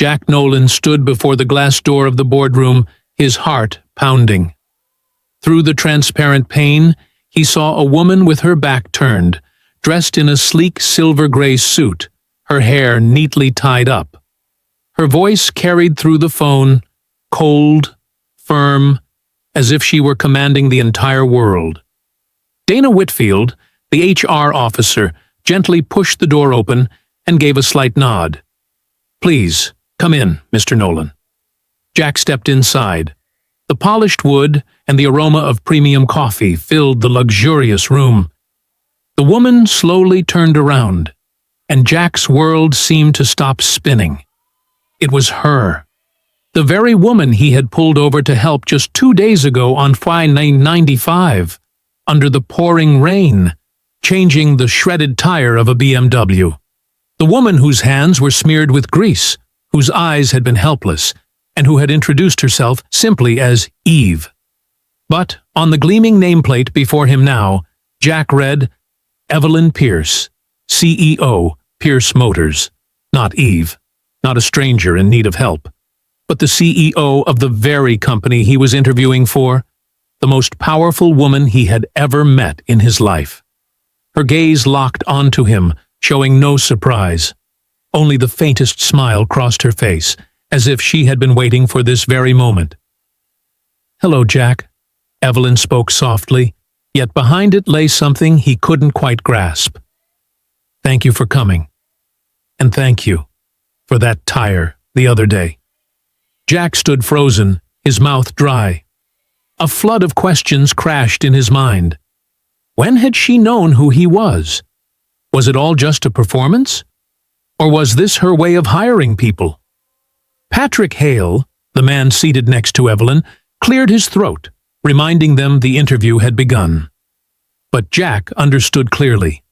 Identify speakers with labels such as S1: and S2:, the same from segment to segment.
S1: Jack Nolan stood before the glass door of the boardroom, his heart pounding. Through the transparent pane, he saw a woman with her back turned, dressed in a sleek silver-gray suit, her hair neatly tied up. Her voice carried through the phone, cold, firm, as if she were commanding the entire world. Dana Whitfield, the HR officer, gently pushed the door open and gave a slight nod. "Please, come in, Mr. Nolan." Jack stepped inside. The polished wood and the aroma of premium coffee filled the luxurious room. The woman slowly turned around, and Jack's world seemed to stop spinning. It was her. The very woman he had pulled over to help just 2 days ago on I-95, under the pouring rain, changing the shredded tire of a BMW. The woman whose hands were smeared with grease, whose eyes had been helpless, and who had introduced herself simply as Eve. But on the gleaming nameplate before him now, Jack read, Evelyn Pierce, CEO, Pierce Motors. Not Eve, not a stranger in need of help, but the CEO of the very company he was interviewing for, the most powerful woman he had ever met in his life. Her gaze locked onto him, showing no surprise. Only the faintest smile crossed her face, as if she had been waiting for this very moment. "Hello, Jack," Evelyn spoke softly, yet behind it lay something he couldn't quite grasp. "Thank you for coming. And thank you for that tire the other day." Jack stood frozen, his mouth dry. A flood of questions crashed in his mind. When had she known who he was? Was it all just a performance? Or was this her way of hiring people? Patrick Hale, the man seated next to Evelyn, cleared his throat, reminding them the interview had begun. But Jack understood clearly.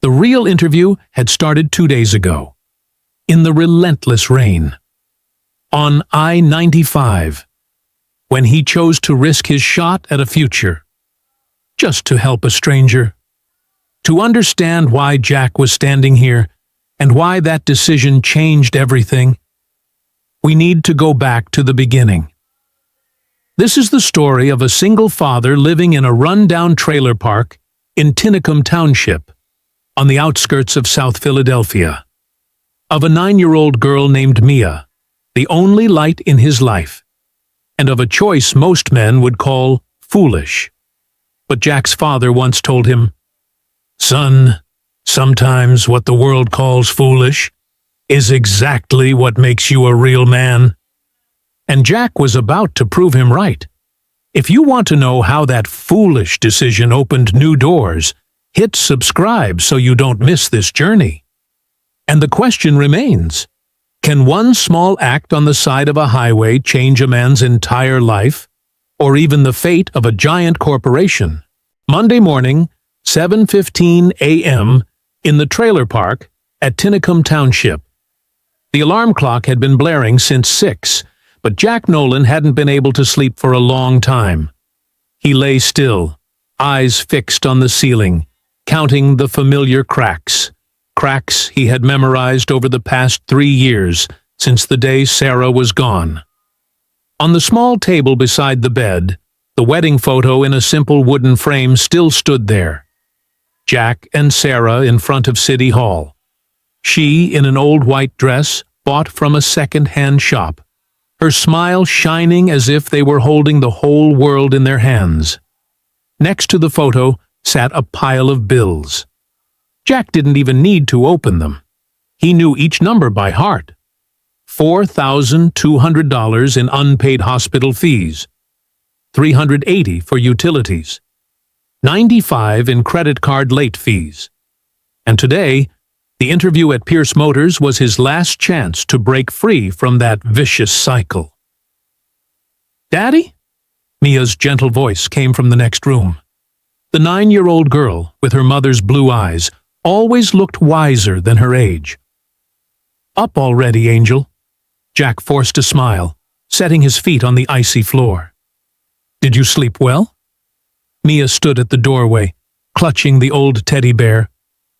S1: The real interview had started 2 days ago. In the relentless rain. On I-95. When he chose to risk his shot at a future. Just to help a stranger. To understand why Jack was standing here, and why that decision changed everything, we need to go back to the beginning. This is the story of a single father living in a run-down trailer park in Tinicum Township, on the outskirts of South Philadelphia. Of a 9-year-old girl named Mia, the only light in his life, and of a choice most men would call foolish. But Jack's father once told him, "Son, sometimes what the world calls foolish is exactly what makes you a real man." And Jack was about to prove him right. If you want to know how that foolish decision opened new doors, hit subscribe so you don't miss this journey. And the question remains, can one small act on the side of a highway change a man's entire life, or even the fate of a giant corporation? Monday morning, 7:15 a.m., in the trailer park at Tinicum Township. The alarm clock had been blaring since 6, but Jack Nolan hadn't been able to sleep for a long time. He lay still, eyes fixed on the ceiling, counting the familiar cracks he had memorized over the past 3 years since the day Sarah was gone. On the small table beside the bed, the wedding photo in a simple wooden frame still stood there. Jack and Sarah in front of City Hall. She in an old white dress bought from a second-hand shop, her smile shining as if they were holding the whole world in their hands. Next to the photo sat a pile of bills. Jack didn't even need to open them. He knew each number by heart. $4,200 in unpaid hospital fees, $380 for utilities, $95 in credit card late fees. And today, the interview at Pierce Motors was his last chance to break free from that vicious cycle. "Daddy?" Mia's gentle voice came from the next room. The 9-year-old girl, with her mother's blue eyes, always looked wiser than her age. "Up already, Angel?" Jack forced a smile, setting his feet on the icy floor. "Did you sleep well?" Mia stood at the doorway, clutching the old teddy bear,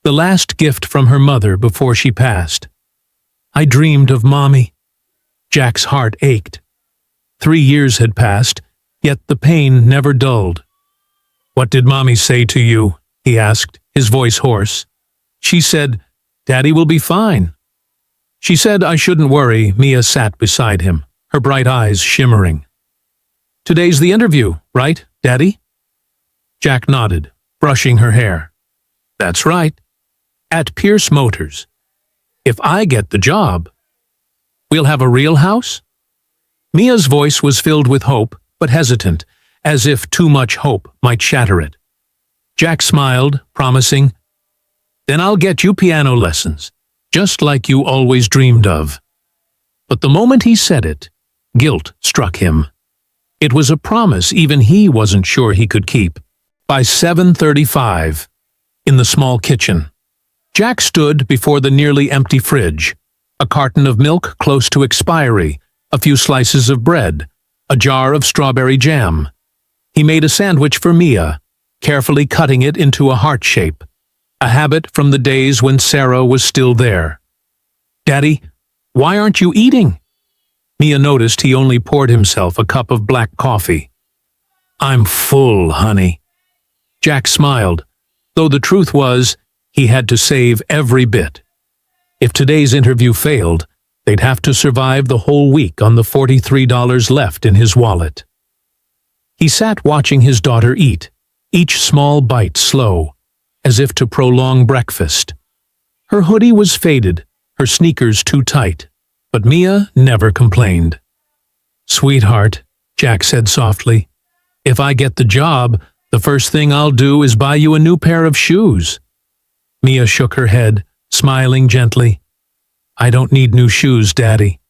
S1: the last gift from her mother before she passed. "I dreamed of Mommy," Jack's heart ached. 3 years had passed, yet the pain never dulled. "What did Mommy say to you?" he asked, his voice hoarse. "She said, 'Daddy will be fine.'" She said I shouldn't worry. Mia sat beside him, her bright eyes shimmering. "Today's the interview, right, Daddy?" Jack nodded, brushing her hair. "That's right. At Pierce Motors. If I get the job, we'll have a real house?" Mia's voice was filled with hope, but hesitant, as if too much hope might shatter it. Jack smiled, promising, "Then I'll get you piano lessons, just like you always dreamed of." But the moment he said it, guilt struck him. It was a promise even he wasn't sure he could keep. By 7:35, in the small kitchen, Jack stood before the nearly empty fridge, a carton of milk close to expiry, a few slices of bread, a jar of strawberry jam. He made a sandwich for Mia, carefully cutting it into a heart shape, a habit from the days when Sarah was still there. "Daddy, why aren't you eating?" Mia noticed he only poured himself a cup of black coffee. "I'm full, honey." Jack smiled, though the truth was he had to save every bit. If today's interview failed, they'd have to survive the whole week on the $43 left in his wallet. He sat watching his daughter eat, each small bite slow, as if to prolong breakfast. Her hoodie was faded, her sneakers too tight, but Mia never complained. "Sweetheart," Jack said softly, "if I get the job, the first thing I'll do is buy you a new pair of shoes." Mia shook her head, smiling gently. "I don't need new shoes, Daddy.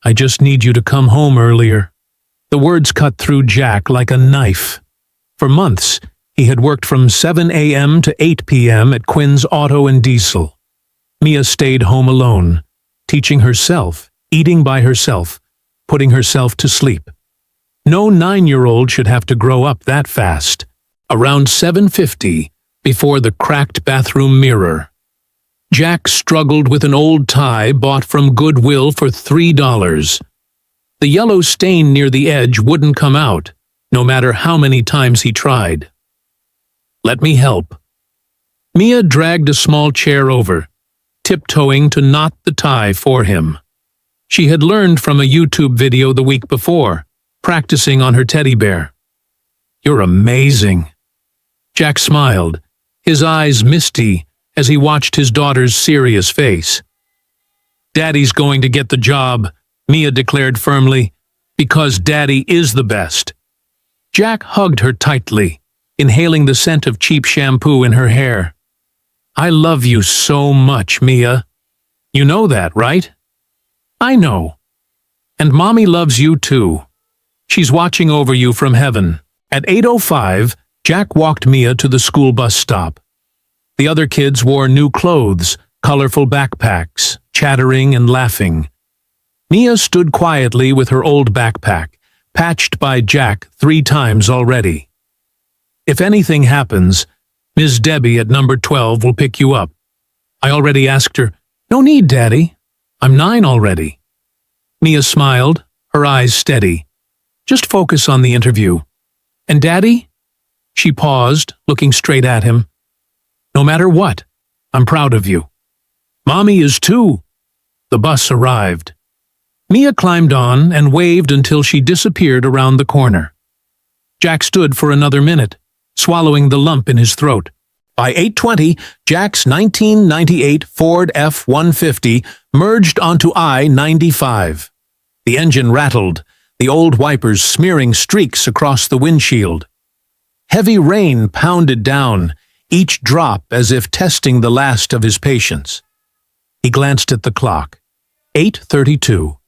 S1: I just need you to come home earlier." The words cut through Jack like a knife. For months, he had worked from 7 a.m. to 8 p.m. at Quinn's Auto and Diesel. Mia stayed home alone, teaching herself, eating by herself, putting herself to sleep. No 9-year-old should have to grow up that fast. Around 7:50, before the cracked bathroom mirror, Jack struggled with an old tie bought from Goodwill for $3. The yellow stain near the edge wouldn't come out, no matter how many times he tried. "Let me help." Mia dragged a small chair over, tiptoeing to knot the tie for him. She had learned from a YouTube video the week before, practicing on her teddy bear. "You're amazing." Jack smiled, his eyes misty as he watched his daughter's serious face. "Daddy's going to get the job," Mia declared firmly, "because Daddy is the best." Jack hugged her tightly, inhaling the scent of cheap shampoo in her hair. "I love you so much, Mia. You know that, right?" "I know. And Mommy loves you too. She's watching over you from heaven." At 8:05, Jack walked Mia to the school bus stop. The other kids wore new clothes, colorful backpacks, chattering and laughing. Mia stood quietly with her old backpack, patched by Jack 3 times already. "If anything happens, Miss Debbie at number 12 will pick you up. I already asked her." "No need, Daddy. I'm 9 already." Mia smiled, her eyes steady. "Just focus on the interview. And Daddy?" She paused, looking straight at him. "No matter what, I'm proud of you. Mommy is too." The bus arrived. Mia climbed on and waved until she disappeared around the corner. Jack stood for another minute, swallowing the lump in his throat. By 8:20, Jack's 1998 Ford F-150 merged onto I-95. The engine rattled, the old wipers smearing streaks across the windshield. Heavy rain pounded down, each drop as if testing the last of his patience. He glanced at the clock. 8:32.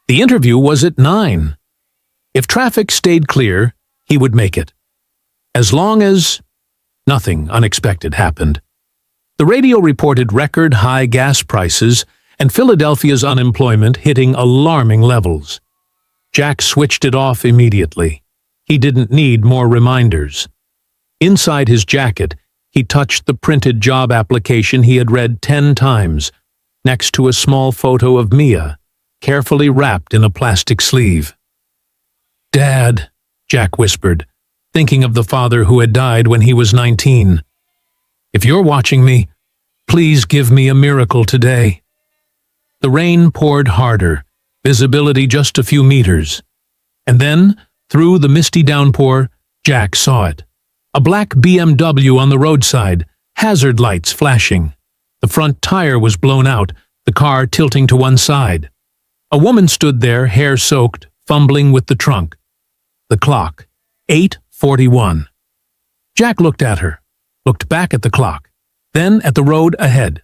S1: The interview was at 9. If traffic stayed clear, he would make it. As long as nothing unexpected happened. The radio reported record-high gas prices and Philadelphia's unemployment hitting alarming levels. Jack switched it off immediately. He didn't need more reminders. Inside his jacket, he touched the printed job application he had read 10 times, next to a small photo of Mia, carefully wrapped in a plastic sleeve. "Dad," Jack whispered, thinking of the father who had died when he was 19. "If you're watching me, please give me a miracle today." The rain poured harder, visibility just a few meters. And then, through the misty downpour, Jack saw it. A black BMW on the roadside, hazard lights flashing. The front tire was blown out, the car tilting to one side. A woman stood there, hair soaked, fumbling with the trunk. The clock, 8:41. Jack looked at her, looked back at the clock, then at the road ahead.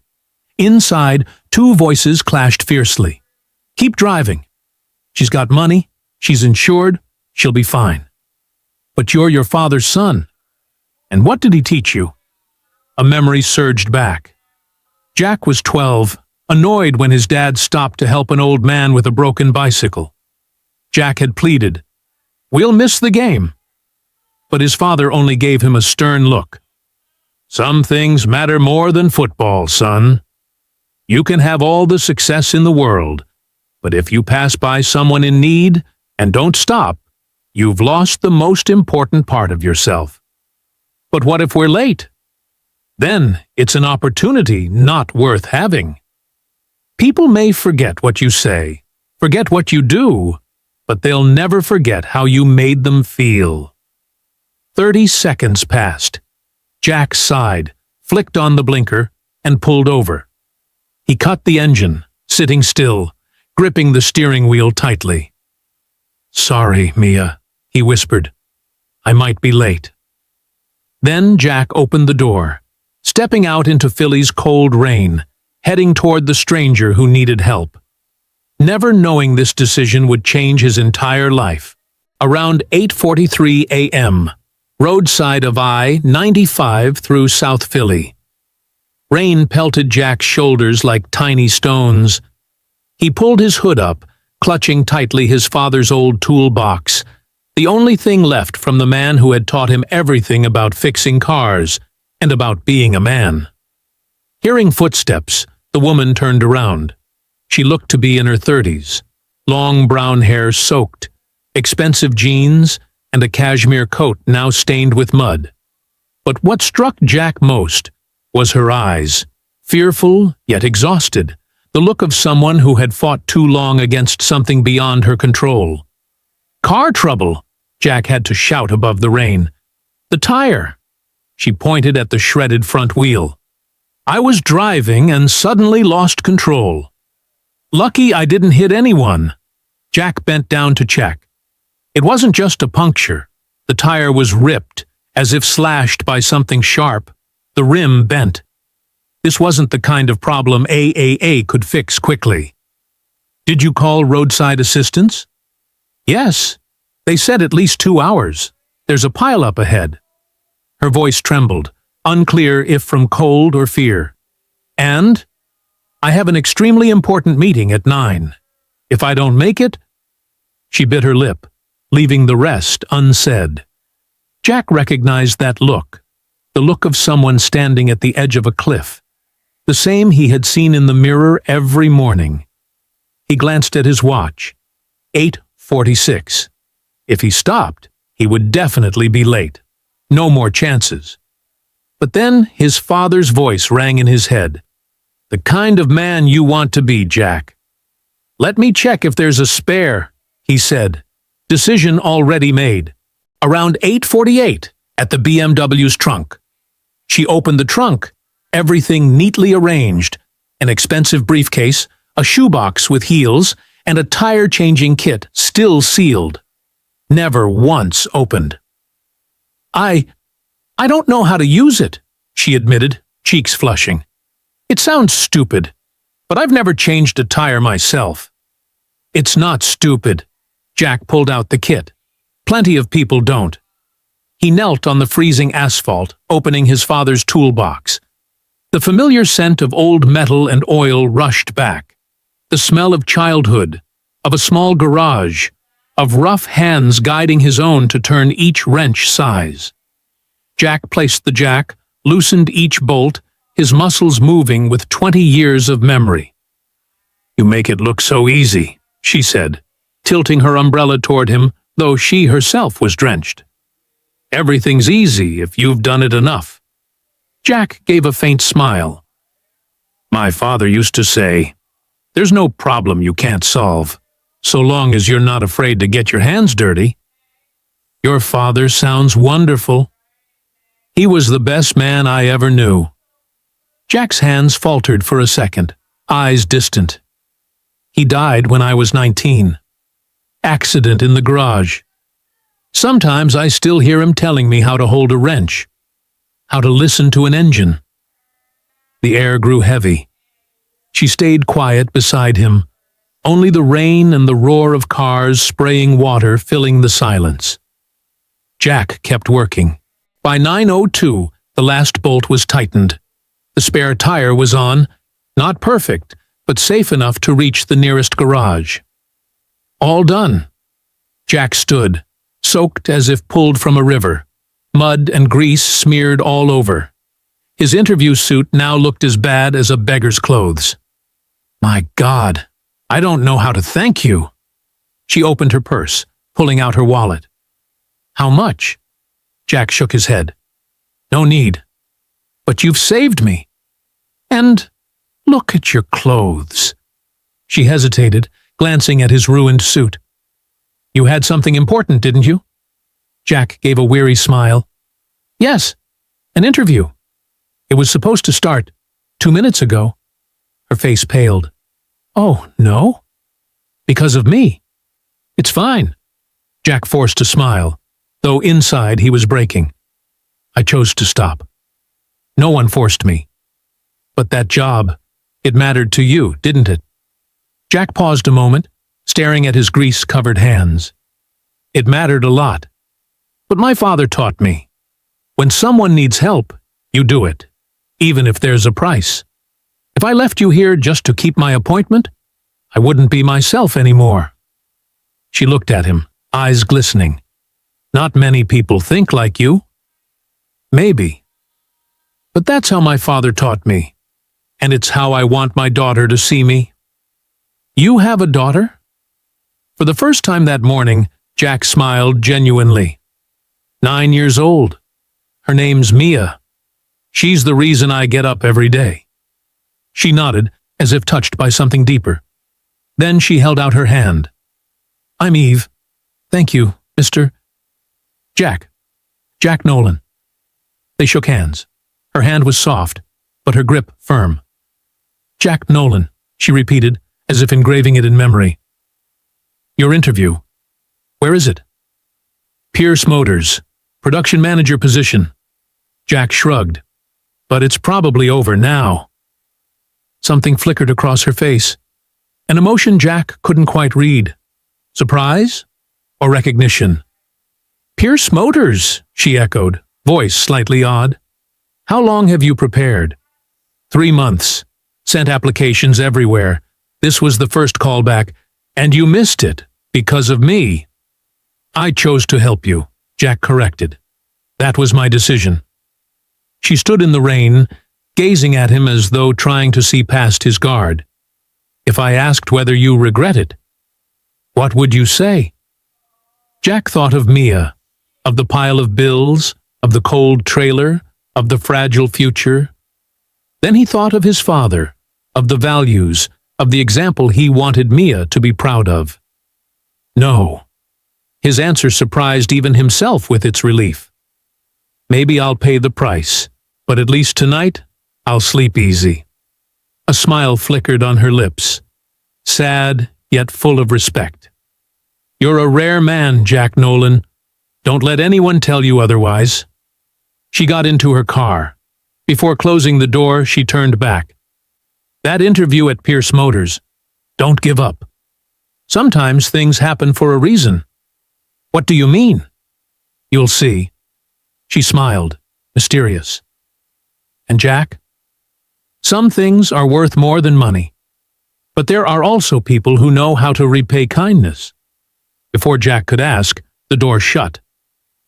S1: Inside, two voices clashed fiercely. "Keep driving. She's got money, she's insured, she'll be fine." "But you're your father's son. And what did he teach you?" A memory surged back. Jack was 12, annoyed when his dad stopped to help an old man with a broken bicycle. Jack had pleaded, "We'll miss the game." But his father only gave him a stern look. "Some things matter more than football, son. You can have all the success in the world, but if you pass by someone in need and don't stop, you've lost the most important part of yourself." "But what if we're late?" "Then it's an opportunity not worth having." People may forget what you say, forget what you do, but they'll never forget how you made them feel. 30 seconds passed. Jack sighed, flicked on the blinker, and pulled over. He cut the engine, sitting still, gripping the steering wheel tightly. "Sorry, Mia," he whispered. "I might be late." Then Jack opened the door, stepping out into Philly's cold rain, heading toward the stranger who needed help. Never knowing this decision would change his entire life. Around 8:43 a.m., roadside of I-95 through South Philly. Rain pelted Jack's shoulders like tiny stones. He pulled his hood up, clutching tightly his father's old toolbox, the only thing left from the man who had taught him everything about fixing cars and about being a man. Hearing footsteps, the woman turned around. She looked to be in her 30s, long brown hair soaked, expensive jeans, and a cashmere coat now stained with mud. But what struck Jack most was her eyes, fearful yet exhausted, the look of someone who had fought too long against something beyond her control. "Car trouble!" Jack had to shout above the rain. "The tire!" She pointed at the shredded front wheel. "I was driving and suddenly lost control. Lucky I didn't hit anyone." Jack bent down to check. It wasn't just a puncture. The tire was ripped, as if slashed by something sharp. The rim bent. This wasn't the kind of problem AAA could fix quickly. "Did you call roadside assistance?" "Yes. They said at least 2 hours. There's a pileup ahead." Her voice trembled, unclear if from cold or fear. "And? I have an extremely important meeting at 9. If I don't make it—" She bit her lip, leaving the rest unsaid. Jack recognized that look, the look of someone standing at the edge of a cliff, the same he had seen in the mirror every morning. He glanced at his watch. 8:46. If he stopped, he would definitely be late. No more chances. But then his father's voice rang in his head. "The kind of man you want to be, Jack." "Let me check if there's a spare," he said. Decision already made. Around 8:48, at the BMW's trunk. She opened the trunk, everything neatly arranged, an expensive briefcase, a shoebox with heels, and a tire-changing kit still sealed. Never once opened. I don't know how to use it," she admitted, cheeks flushing. "It sounds stupid, but I've never changed a tire myself." "It's not stupid." Jack pulled out the kit. "Plenty of people don't." He knelt on the freezing asphalt, opening his father's toolbox. The familiar scent of old metal and oil rushed back. The smell of childhood, of a small garage, of rough hands guiding his own to turn each wrench size. Jack placed the jack, loosened each bolt, his muscles moving with 20 years of memory. "You make it look so easy," she said, tilting her umbrella toward him, though she herself was drenched. Everything's easy if you've done it enough. Jack gave a faint smile. My father used to say, there's no problem you can't solve, so long as you're not afraid to get your hands dirty. Your father sounds wonderful. He was the best man I ever knew. Jack's hands faltered for a second, eyes distant. He died when I was 19. Accident in the garage. Sometimes I still hear him telling me how to hold a wrench, how to listen to an engine. The air grew heavy. She stayed quiet beside him, only the rain and the roar of cars spraying water filling the silence. Jack kept working. By 9:02, the last bolt was tightened. The spare tire was on, not perfect, but safe enough to reach the nearest garage. All done. Jack stood, soaked as if pulled from a river, mud and grease smeared all over. His interview suit now looked as bad as a beggar's clothes. My God, I don't know how to thank you. She opened her purse, pulling out her wallet. How much? Jack shook his head. No need. But you've saved me. And look at your clothes. She hesitated, glancing at his ruined suit. You had something important, didn't you? Jack gave a weary smile. Yes, an interview. It was supposed to start 2 minutes ago. Her face paled. Oh, no? Because of me? It's fine. Jack forced a smile, though inside he was breaking. I chose to stop. No one forced me. But that job, it mattered to you, didn't it? Jack paused a moment, staring at his grease-covered hands. It mattered a lot. But my father taught me, when someone needs help, you do it, even if there's a price. If I left you here just to keep my appointment, I wouldn't be myself anymore. She looked at him, eyes glistening. Not many people think like you. Maybe. But that's how my father taught me, and it's how I want my daughter to see me. You have a daughter? For the first time that morning, Jack smiled genuinely. 9 years old. Her name's Mia. She's the reason I get up every day. She nodded, as if touched by something deeper. Then she held out her hand. I'm Eve. Thank you, Mr. Jack. Jack Nolan. They shook hands. Her hand was soft, but her grip firm. Jack Nolan, she repeated, as if engraving it in memory. Your interview. Where is it? Pierce Motors, production manager position. Jack shrugged. But it's probably over now. Something flickered across her face. An emotion Jack couldn't quite read. Surprise? Or recognition? Pierce Motors, she echoed, voice slightly odd. How long have you prepared? 3 months. Sent applications everywhere. This was the first callback, and you missed it because of me. I chose to help you, Jack corrected. That was my decision. She stood in the rain, gazing at him as though trying to see past his guard. If I asked whether you regret it, what would you say? Jack thought of Mia, of the pile of bills, of the cold trailer, of the fragile future. Then he thought of his father, of the values, of the example he wanted Mia to be proud of. No. His answer surprised even himself with its relief. Maybe I'll pay the price, but at least tonight, I'll sleep easy. A smile flickered on her lips, sad yet full of respect. You're a rare man, Jack Nolan. Don't let anyone tell you otherwise. She got into her car. Before closing the door, she turned back. That interview at Pierce Motors. Don't give up. Sometimes things happen for a reason. What do you mean? You'll see. She smiled, mysterious. And Jack? Some things are worth more than money. But there are also people who know how to repay kindness. Before Jack could ask, the door shut.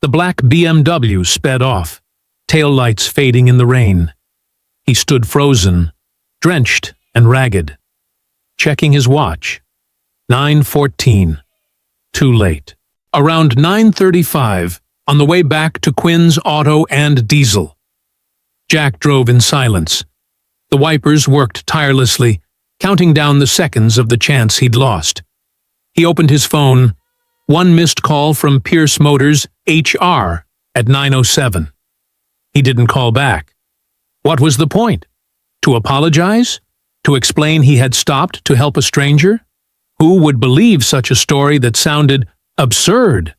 S1: The black BMW sped off, taillights fading in the rain. He stood frozen, drenched and ragged, checking his watch. 9:14. Too late. Around 9:35, on the way back to Quinn's Auto and Diesel. Jack drove in silence. The wipers worked tirelessly, counting down the seconds of the chance he'd lost. He opened his phone. One missed call from Pierce Motors HR at 9:07. He didn't call back. What was the point? To apologize? To explain he had stopped to help a stranger? Who would believe such a story that sounded absurd?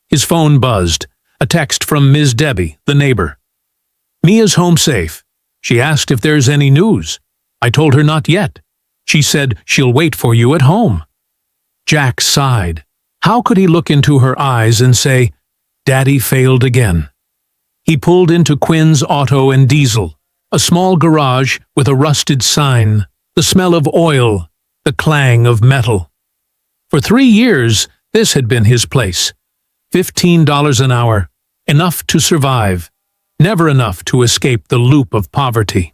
S1: His phone buzzed. A text from Ms. Debbie, the neighbor. "Mia's home safe. She asked if there's any news. I told her not yet. She said she'll wait for you at home." Jack sighed. How could he look into her eyes and say, "Daddy failed again"? He pulled into Quinn's Auto and Diesel, a small garage with a rusted sign, the smell of oil, the clang of metal. For 3 years, this had been his place. $15 an hour, enough to survive, never enough to escape the loop of poverty.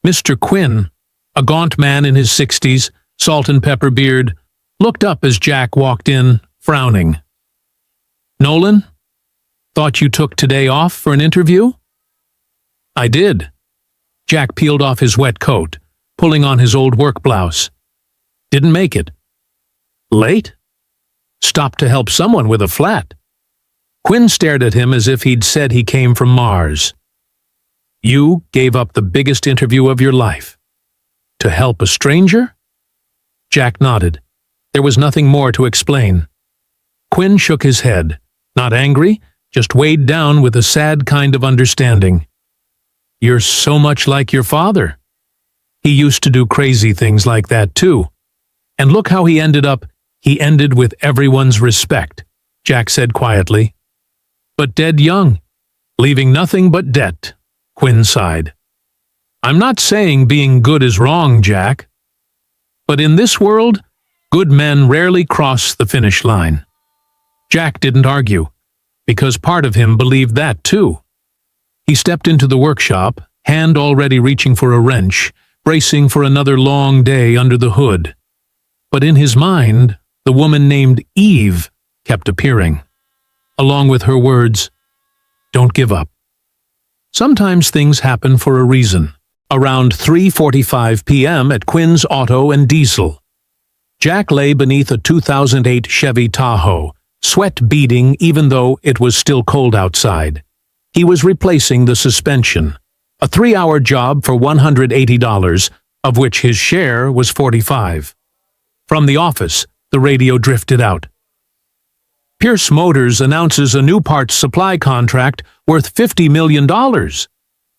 S1: Mr. Quinn, a gaunt man in his 60s, salt and pepper beard, looked up as Jack walked in, frowning. "Nolan? Thought you took today off for an interview?" "I did." Jack peeled off his wet coat, pulling on his old work blouse. "Didn't make it." "Late?" "Stopped to help someone with a flat." Quinn stared at him as if he'd said he came from Mars. "You gave up the biggest interview of your life. To help a stranger?" Jack nodded. There was nothing more to explain. Quinn shook his head, not angry, just weighed down with a sad kind of understanding. "You're so much like your father. He used to do crazy things like that too. And look how he ended up. He ended with everyone's respect," Jack said quietly. "But dead young, leaving nothing but debt," Quinn sighed. "I'm not saying being good is wrong, Jack. But in this world, good men rarely cross the finish line." Jack didn't argue, because part of him believed that too. He stepped into the workshop, hand already reaching for a wrench, bracing for another long day under the hood. But in his mind, the woman named Eve kept appearing, along with her words, "Don't give up." Sometimes things happen for a reason. Around 3:45 p.m. at Quinn's Auto and Diesel, Jack lay beneath a 2008 Chevy Tahoe, sweat beading even though it was still cold outside. He was replacing the suspension, a 3-hour job for $180, of which his share was $45. From the office, the radio drifted out. "Pierce Motors announces a new parts supply contract worth $50 million.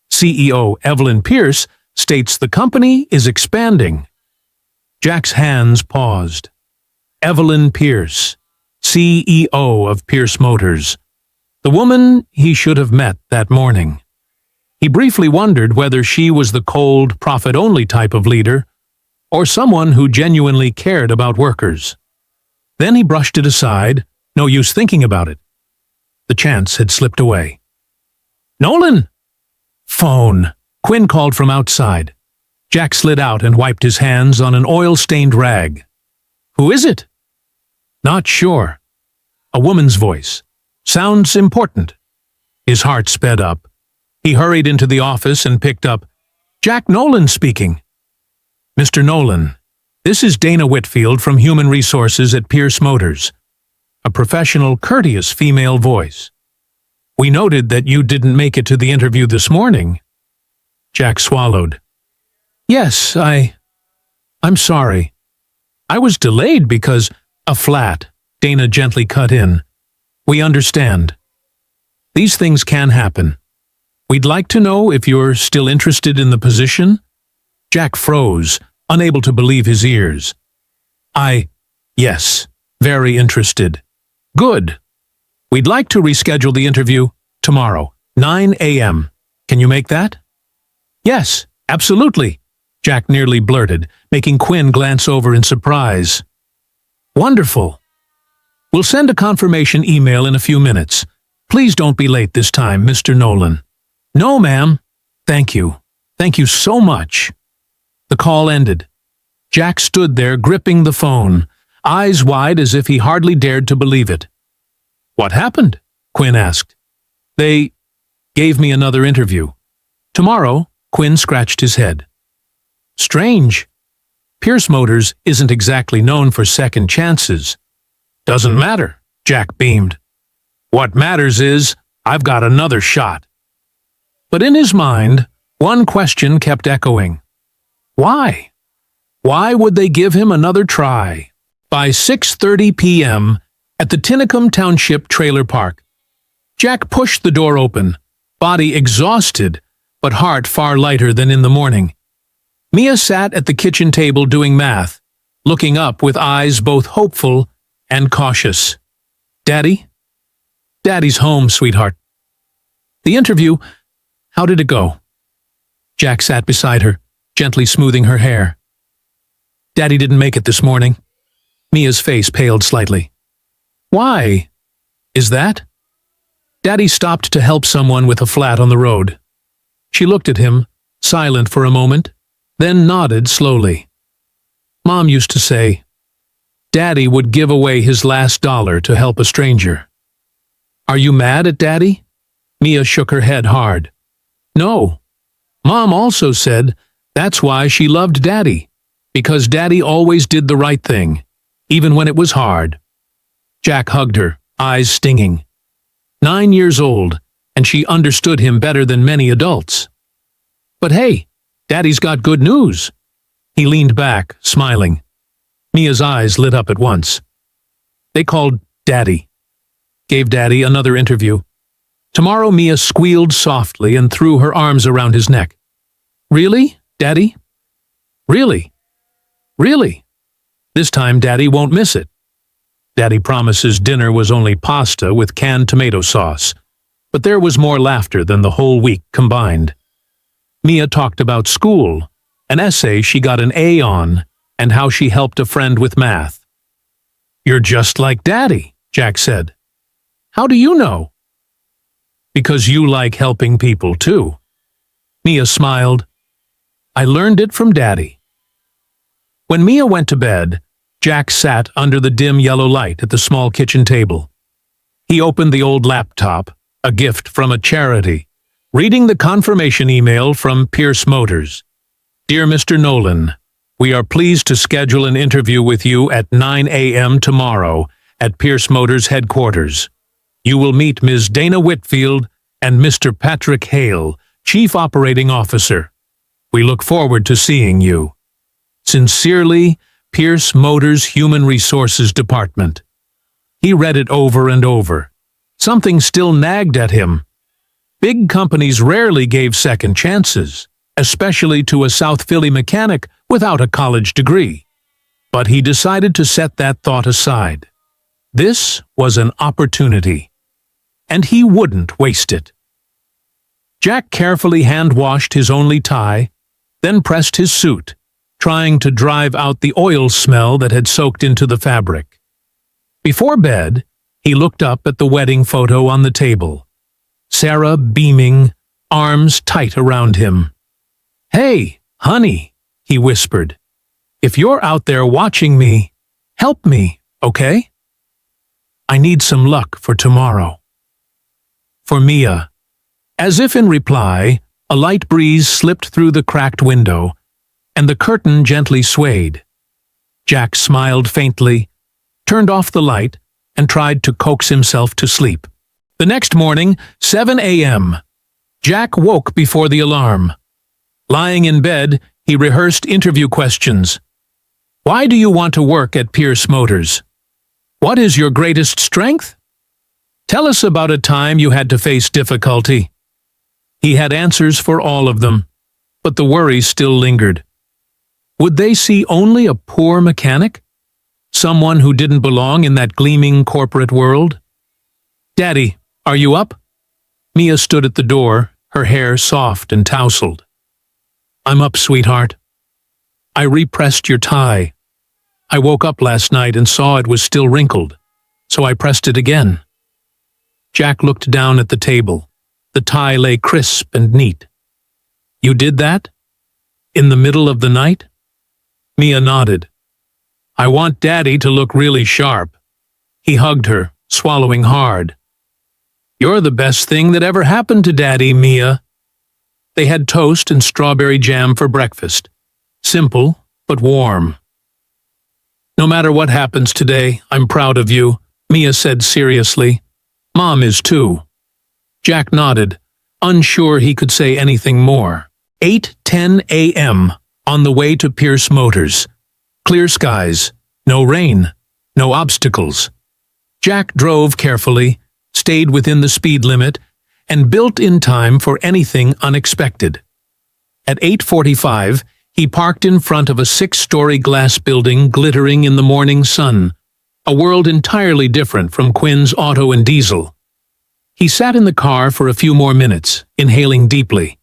S1: CEO Evelyn Pierce states the company is expanding." Jack's hands paused. Evelyn Pierce, CEO of Pierce Motors. The woman he should have met that morning. He briefly wondered whether she was the cold, profit-only type of leader, or someone who genuinely cared about workers. Then he brushed it aside, no use thinking about it. The chance had slipped away. "Nolan!" "Phone," Quinn called from outside. Jack slid out and wiped his hands on an oil-stained rag. "Who is it?" "Not sure." A woman's voice. "Sounds important." His heart sped up. He hurried into the office and picked up, "Jack Nolan speaking." "Mr. Nolan, this is Dana Whitfield from Human Resources at Pierce Motors." A professional, courteous female voice. "We noted that you didn't make it to the interview this morning." Jack swallowed. "Yes, I'm sorry. I was delayed because a flat," Dana gently cut in. "We understand. These things can happen. We'd like to know if you're still interested in the position." Jack froze, unable to believe his ears. Yes, very interested." "Good. We'd like to reschedule the interview tomorrow, 9 a.m. Can you make that?" "Yes, absolutely," Jack nearly blurted, making Quinn glance over in surprise. "Wonderful. We'll send a confirmation email in a few minutes. Please don't be late this time, Mr. Nolan." "No, ma'am." "Thank you. Thank you so much." The call ended. Jack stood there gripping the phone, eyes wide as if he hardly dared to believe it. "What happened?" Quinn asked. "They gave me another interview. Tomorrow." Quinn scratched his head. "Strange. Pierce Motors isn't exactly known for second chances." "Doesn't matter," Jack beamed. "What matters is I've got another shot." But in his mind, one question kept echoing. Why? Why would they give him another try? By 6:30 p.m., at the Tinicum Township Trailer Park, Jack pushed the door open, body exhausted, but heart far lighter than in the morning. Mia sat at the kitchen table doing math, looking up with eyes both hopeful and cautious. "Daddy?" "Daddy's home, sweetheart." "The interview, how did it go?" Jack sat beside her, gently smoothing her hair. "Daddy didn't make it this morning." Mia's face paled slightly. "Why? Is that?" "Daddy stopped to help someone with a flat on the road." She looked at him, silent for a moment, then nodded slowly. "Mom used to say, Daddy would give away his last dollar to help a stranger." "Are you mad at Daddy?" Mia shook her head hard. "No. Mom also said that's why she loved Daddy, because Daddy always did the right thing, even when it was hard." Jack hugged her, eyes stinging. 9 years old, and she understood him better than many adults. "But hey, Daddy's got good news." He leaned back, smiling. Mia's eyes lit up at once. "They called Daddy. Gave Daddy another interview." Tomorrow Mia squealed softly and threw her arms around his neck. "Really, Daddy? Really? Really? This time Daddy won't miss it." Daddy promises dinner was only pasta with canned tomato sauce, but there was more laughter than the whole week combined. Mia talked about school, an essay she got an A on, and how she helped a friend with math. "You're just like Daddy," Jack said. "How do you know?" "Because you like helping people, too." Mia smiled. "I learned it from Daddy." When Mia went to bed, Jack sat under the dim yellow light at the small kitchen table. He opened the old laptop, a gift from a charity, reading the confirmation email from Pierce Motors. "Dear Mr. Nolan, we are pleased to schedule an interview with you at 9 a.m. tomorrow at Pierce Motors headquarters. You will meet Ms. Dana Whitfield and Mr. Patrick Hale, Chief Operating Officer. We look forward to seeing you. Sincerely, Pierce Motors Human Resources Department." He read it over and over. Something still nagged at him. Big companies rarely gave second chances, especially to a South Philly mechanic without a college degree. But he decided to set that thought aside. This was an opportunity, and he wouldn't waste it. Jack carefully hand-washed his only tie, then pressed his suit, trying to drive out the oil smell that had soaked into the fabric. Before bed, he looked up at the wedding photo on the table. Sarah beaming, arms tight around him. "Hey, honey," he whispered. "If you're out there watching me, help me, okay? I need some luck for tomorrow." For Mia. As if in reply, a light breeze slipped through the cracked window, and the curtain gently swayed. Jack smiled faintly, turned off the light, and tried to coax himself to sleep. The next morning, 7 a.m., Jack woke before the alarm. Lying in bed, he rehearsed interview questions. Why do you want to work at Pierce Motors? What is your greatest strength? Tell us about a time you had to face difficulty. He had answers for all of them, but the worry still lingered. Would they see only a poor mechanic? Someone who didn't belong in that gleaming corporate world? "Daddy, are you up?" Mia stood at the door, her hair soft and tousled. "I'm up, sweetheart. I repressed your tie. I woke up last night and saw it was still wrinkled, so I pressed it again." Jack looked down at the table. The tie lay crisp and neat. "You did that? In the middle of the night?" Mia nodded. I want Daddy to look really sharp. He hugged her, swallowing hard. You're the best thing that ever happened to Daddy, Mia. They had toast and strawberry jam for breakfast. Simple, but warm. No matter what happens today, I'm proud of you, Mia said seriously. Mom is too. Jack nodded, unsure he could say anything more. 8:10 a.m. on the way to Pierce Motors. Clear skies, no rain, no obstacles. Jack drove carefully, stayed within the speed limit, and built in time for anything unexpected. At 8:45, he parked in front of a 6-story glass building glittering in the morning sun, a world entirely different from Quinn's auto and diesel. He sat in the car for a few more minutes, inhaling deeply.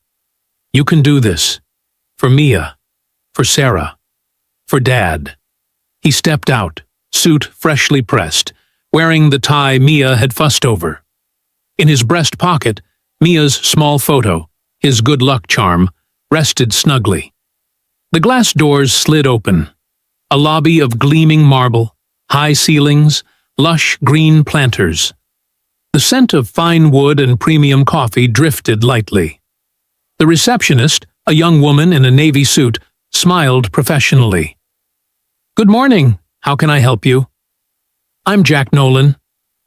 S1: You can do this. For Mia. For Sarah. For Dad. He stepped out, suit freshly pressed, wearing the tie Mia had fussed over. In his breast pocket, Mia's small photo, his good luck charm, rested snugly. The glass doors slid open. A lobby of gleaming marble, high ceilings, lush green planters. The scent of fine wood and premium coffee drifted lightly. The receptionist, a young woman in a navy suit, smiled professionally. Good morning. How can I help you? I'm Jack Nolan.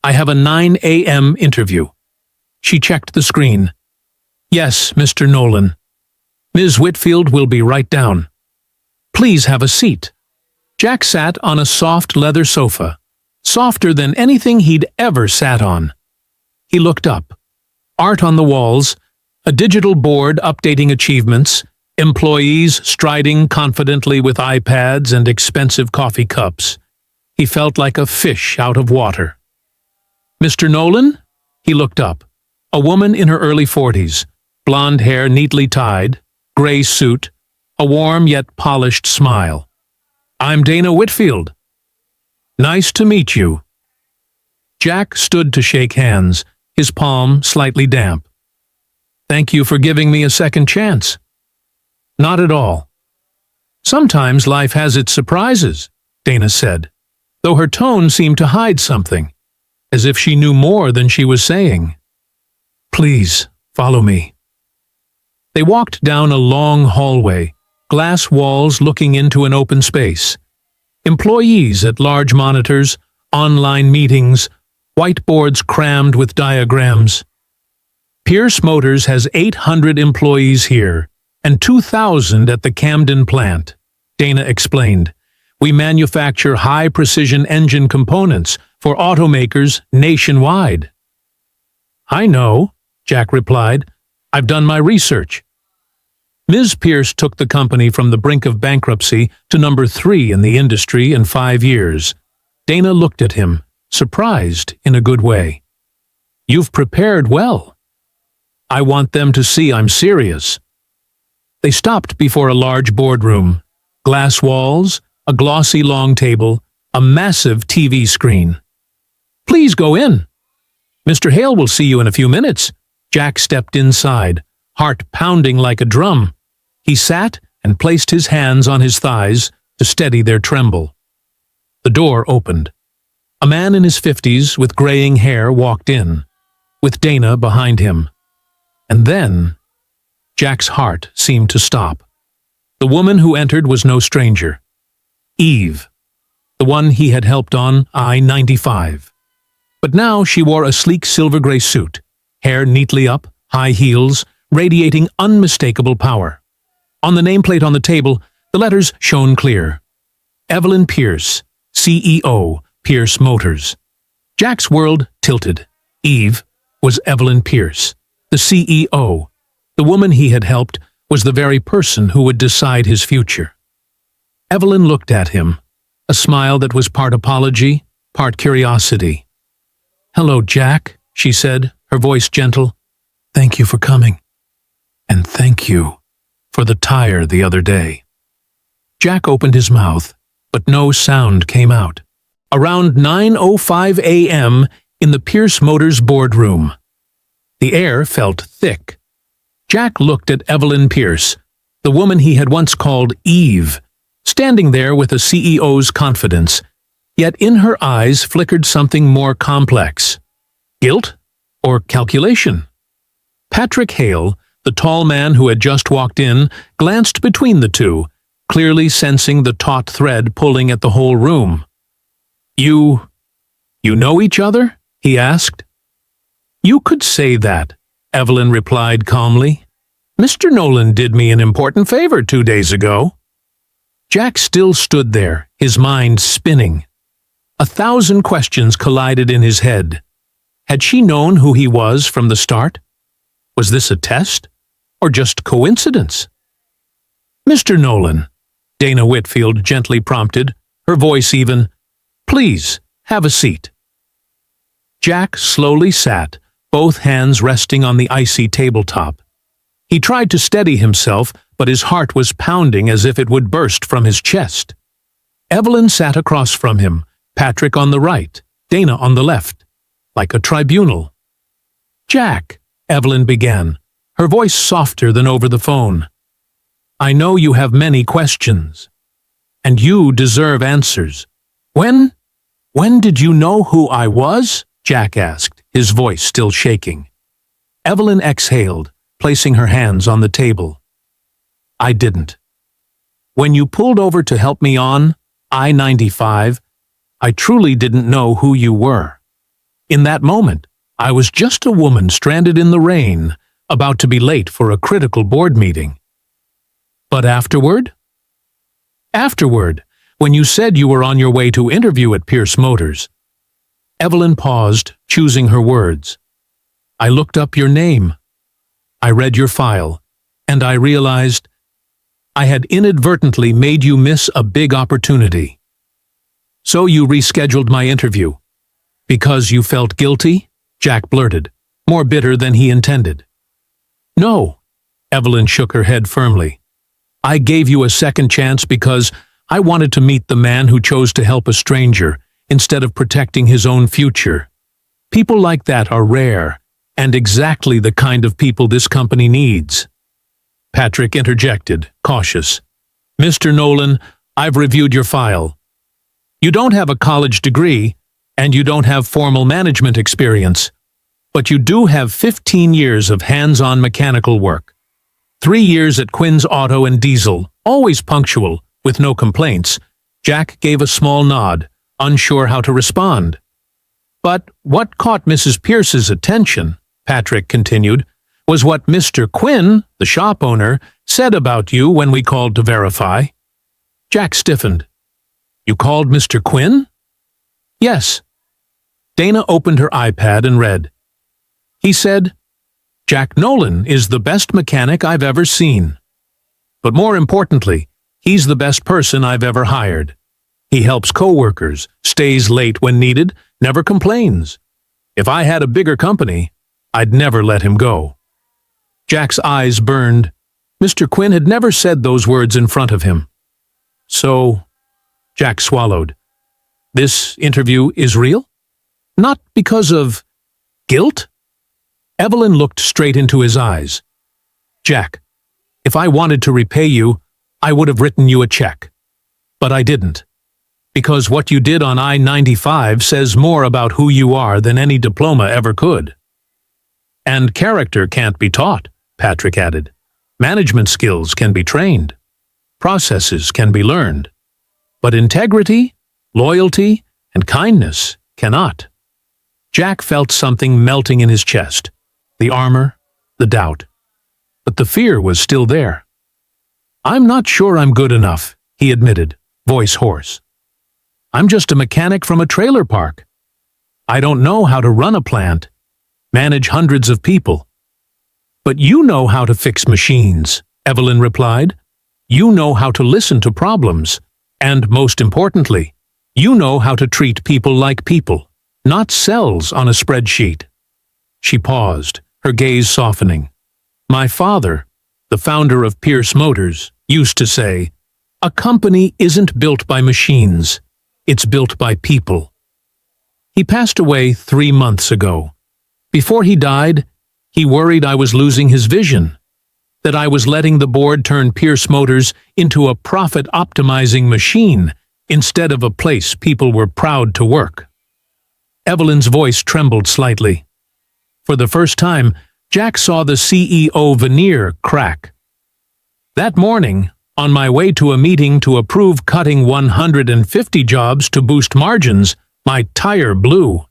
S1: I have a 9 a.m. interview. She checked the screen. Yes, Mr. Nolan. Ms. Whitfield will be right down. Please have a seat. Jack sat on a soft leather sofa, softer than anything he'd ever sat on. He looked up. Art on the walls, a digital board updating achievements, employees striding confidently with iPads and expensive coffee cups. He felt like a fish out of water. Mr. Nolan? He looked up. A woman in her early 40s, blonde hair neatly tied, gray suit, a warm yet polished smile. I'm Dana Whitfield. Nice to meet you. Jack stood to shake hands, his palm slightly damp. Thank you for giving me a second chance. Not at all. Sometimes life has its surprises, Dana said, though her tone seemed to hide something, as if she knew more than she was saying. Please, follow me. They walked down a long hallway, glass walls looking into an open space. Employees at large monitors, online meetings, whiteboards crammed with diagrams. Pierce Motors has 800 employees here, and 2,000 at the Camden plant, Dana explained. We manufacture high-precision engine components for automakers nationwide. I know, Jack replied. I've done my research. Ms. Pierce took the company from the brink of bankruptcy to number 3 in the industry in 5 years. Dana looked at him, surprised in a good way. You've prepared well. I want them to see I'm serious. They stopped before a large boardroom. Glass walls, a glossy long table, a massive TV screen. Please go in. Mr. Hale will see you in a few minutes. Jack stepped inside, heart pounding like a drum. He sat and placed his hands on his thighs to steady their tremble. The door opened. A man in his 50s with graying hair walked in, with Dana behind him. And then, Jack's heart seemed to stop. The woman who entered was no stranger. Eve, the one he had helped on I-95. But now she wore a sleek silver-gray suit, hair neatly up, high heels, radiating unmistakable power. On the nameplate on the table, the letters shone clear. Evelyn Pierce, CEO, Pierce Motors. Jack's world tilted. Eve was Evelyn Pierce, the CEO. The woman he had helped was the very person who would decide his future. Evelyn looked at him, a smile that was part apology, part curiosity. Hello, Jack, she said, her voice gentle. Thank you for coming. And thank you for the tire the other day. Jack opened his mouth, but no sound came out. Around 9:05 a.m. in the Pierce Motors boardroom. The air felt thick. Jack looked at Evelyn Pierce, the woman he had once called Eve, standing there with a CEO's confidence, yet in her eyes flickered something more complex. Guilt or calculation? Patrick Hale, the tall man who had just walked in, glanced between the two, clearly sensing the taut thread pulling at the whole room. You know each other?" he asked. "You could say that," Evelyn replied calmly. "Mr. Nolan did me an important favor 2 days ago." Jack still stood there, his mind spinning. 1,000 questions collided in his head. Had she known who he was from the start? Was this a test, or just coincidence? "Mr. Nolan," Dana Whitfield gently prompted, her voice even, "please, have a seat." Jack slowly sat, both hands resting on the icy tabletop. He tried to steady himself, but his heart was pounding as if it would burst from his chest. Evelyn sat across from him, Patrick on the right, Dana on the left, like a tribunal. "Jack," Evelyn began, her voice softer than over the phone. "I know you have many questions, and you deserve answers. When did you know who I was?" Jack asked, his voice still shaking. Evelyn exhaled, placing her hands on the table. "I didn't. When you pulled over to help me on I-95, I truly didn't know who you were. In that moment, I was just a woman stranded in the rain, about to be late for a critical board meeting. But afterward? Afterward, when you said you were on your way to interview at Pierce Motors." Evelyn paused, choosing her words. "I looked up your name. I read your file, and I realized I had inadvertently made you miss a big opportunity. So you rescheduled my interview. Because you felt guilty?" Jack blurted, more bitter than he intended. "No," Evelyn shook her head firmly. "I gave you a second chance because I wanted to meet the man who chose to help a stranger instead of protecting his own future. People like that are rare, and exactly the kind of people this company needs." Patrick interjected, cautious. "Mr. Nolan, I've reviewed your file. You don't have a college degree, and you don't have formal management experience, but you do have 15 years of hands-on mechanical work. 3 years at Quinn's Auto and Diesel, always punctual, with no complaints." Jack gave a small nod, unsure how to respond. "But what caught Mrs. Pierce's attention," Patrick continued, "was what Mr. Quinn, the shop owner, said about you when we called to verify." Jack stiffened. "You called Mr. Quinn?" "Yes." Dana opened her iPad and read. "He said, 'Jack Nolan is the best mechanic I've ever seen. But more importantly, he's the best person I've ever hired. He helps coworkers, stays late when needed, never complains. If I had a bigger company, I'd never let him go.'" Jack's eyes burned. Mr. Quinn had never said those words in front of him. "So," Jack swallowed, "this interview is real? Not because of guilt?" Evelyn looked straight into his eyes. "Jack, if I wanted to repay you, I would have written you a check. But I didn't. Because what you did on I-95 says more about who you are than any diploma ever could." "And character can't be taught," Patrick added. "Management skills can be trained. Processes can be learned. But integrity, loyalty, and kindness cannot." Jack felt something melting in his chest. The armor, the doubt. But the fear was still there. "I'm not sure I'm good enough," he admitted, voice hoarse. "I'm just a mechanic from a trailer park. I don't know how to run a plant, manage hundreds of people." "But you know how to fix machines," Evelyn replied. "You know how to listen to problems, and most importantly, you know how to treat people like people, not cells on a spreadsheet." She paused, her gaze softening. "My father, the founder of Pierce Motors, used to say, 'A company isn't built by machines. It's built by people.' He passed away 3 months ago. Before he died, he worried I was losing his vision. that I was letting the board turn Pierce Motors into a profit-optimizing machine instead of a place people were proud to work. Evelyn's voice trembled slightly. For the first time, Jack saw the CEO veneer crack. That morning, on my way to a meeting to approve cutting 150 jobs to boost margins, my tire blew.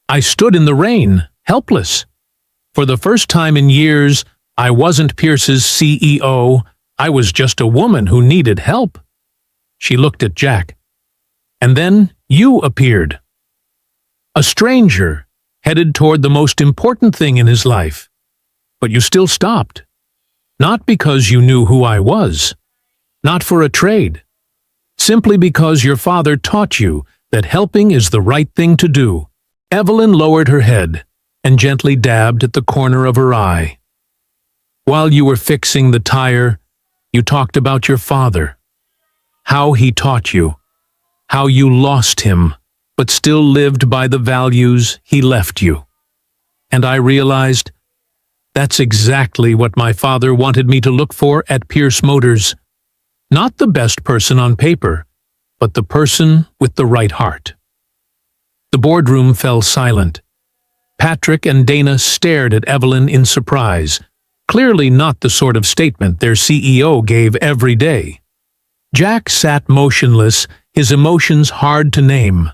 S1: I stood in the rain, helpless. For the first time in years, I wasn't Pierce's CEO, I was just a woman who needed help. She looked at Jack. And then you appeared. A stranger, headed toward the most important thing in his life. But you still stopped. Not because you knew who I was. Not for a trade. Simply because your father taught you that helping is the right thing to do. Evelyn lowered her head and gently dabbed at the corner of her eye. While you were fixing the tire, you talked about your father. How he taught you. How you lost him, but still lived by the values he left you. And I realized that's exactly what my father wanted me to look for at Pierce Motors. Not the best person on paper, but the person with the right heart. The boardroom fell silent. Patrick and Dana stared at Evelyn in surprise, clearly not the sort of statement their CEO gave every day. Jack sat motionless, his emotions hard to name,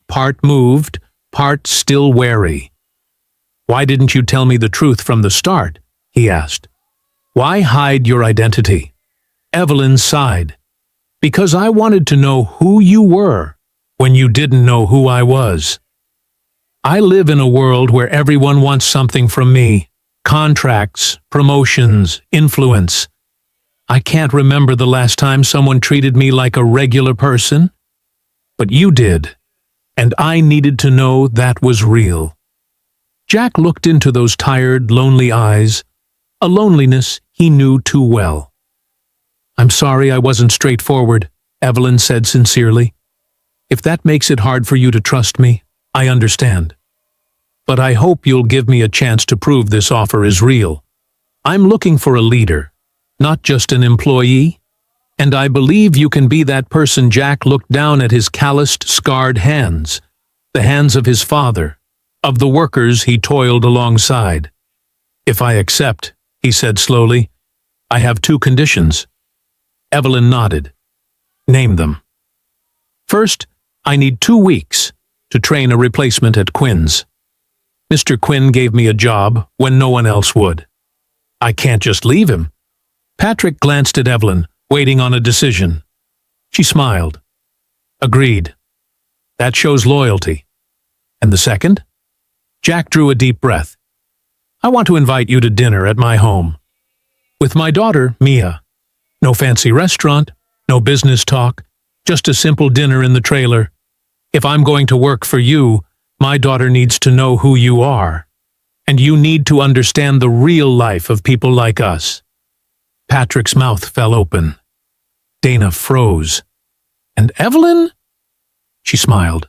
S1: part moved, part still wary. "Why didn't you tell me the truth from the start?" he asked. "Why hide your identity?" Evelyn sighed. "Because I wanted to know who you were when you didn't know who I was. I live in a world where everyone wants something from me. Contracts, promotions, influence. I can't remember the last time someone treated me like a regular person. But you did, and I needed to know that was real." Jack looked into those tired, lonely eyes, a loneliness he knew too well. "I'm sorry I wasn't straightforward," Evelyn said sincerely. "If that makes it hard for you to trust me, I understand. But I hope you'll give me a chance to prove this offer is real. I'm looking for a leader, not just an employee, and I believe you can be that person." Jack looked down at his calloused, scarred hands, the hands of his father, of the workers he toiled alongside. "If I accept," he said slowly, "I have 2 conditions." Evelyn nodded. "Name them." "First, I need 2 weeks to train a replacement at Quinn's. Mr. Quinn gave me a job when no one else would. I can't just leave him." Patrick glanced at Evelyn, waiting on a decision. She smiled. "Agreed. That shows loyalty. And the second?" Jack drew a deep breath. "I want to invite you to dinner at my home. With my daughter, Mia. No fancy restaurant, no business talk, just a simple dinner in the trailer. If I'm going to work for you, my daughter needs to know who you are. And you need to understand the real life of people like us." Patrick's mouth fell open. Dana froze. "And Evelyn?" She smiled,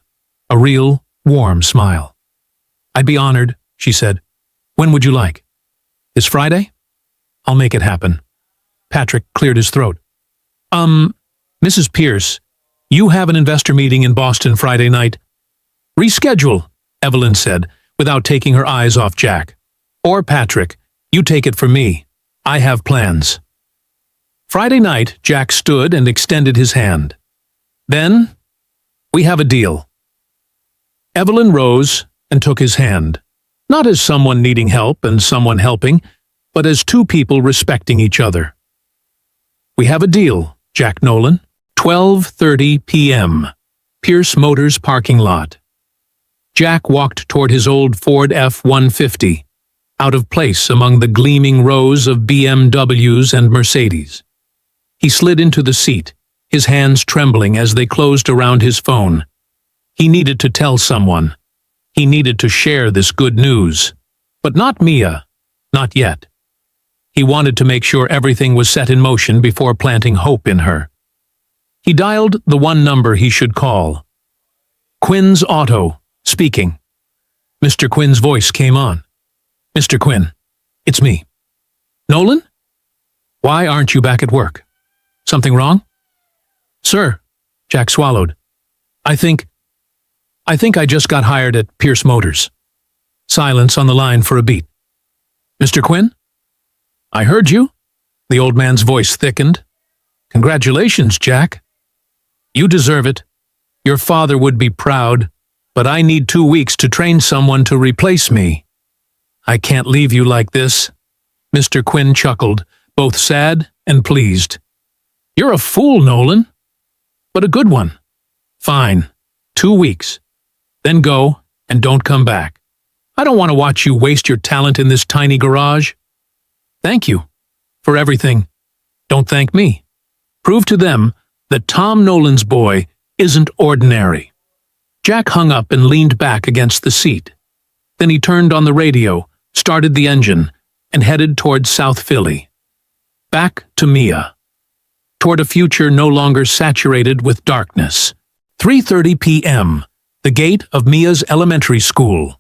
S1: a real, warm smile. "I'd be honored," she said. "When would you like? This Friday? I'll make it happen." Patrick cleared his throat. Mrs. Pierce, you have an investor meeting in Boston Friday night." "Reschedule," Evelyn said, without taking her eyes off Jack. "Or Patrick, you take it from me. I have plans." Friday night, Jack stood and extended his hand. "Then, we have a deal." Evelyn rose and took his hand, not as someone needing help and someone helping, but as 2 people respecting each other. "We have a deal, Jack Nolan. 12:30 p.m. Pierce Motors parking lot." Jack walked toward his old Ford F-150, out of place among the gleaming rows of BMWs and Mercedes. He slid into the seat, his hands trembling as they closed around his phone. He needed to tell someone. He needed to share this good news. But not Mia. Not yet. He wanted to make sure everything was set in motion before planting hope in her. He dialed the one number he should call. "Quinn's Auto, speaking." Mr. Quinn's voice came on. "Mr. Quinn, it's me." "Nolan?" Why aren't you back at work? Something wrong? Sir, Jack swallowed. I think I just got hired at Pierce Motors. Silence on the line for a beat. Mr. Quinn? I heard you. The old man's voice thickened. Congratulations, Jack. You deserve it. Your father would be proud, but I need 2 weeks to train someone to replace me. I can't leave you like this. Mr. Quinn chuckled, both sad and pleased. You're a fool, Nolan. But a good one. Fine. 2 weeks. Then go, and don't come back. I don't want to watch you waste your talent in this tiny garage. Thank you. For everything. Don't thank me. Prove to them that Tom Nolan's boy isn't ordinary. Jack hung up and leaned back against the seat. Then he turned on the radio, started the engine, and headed toward South Philly. Back to Mia. Toward a future no longer saturated with darkness. 3:30 p.m. The gate of Mia's elementary school.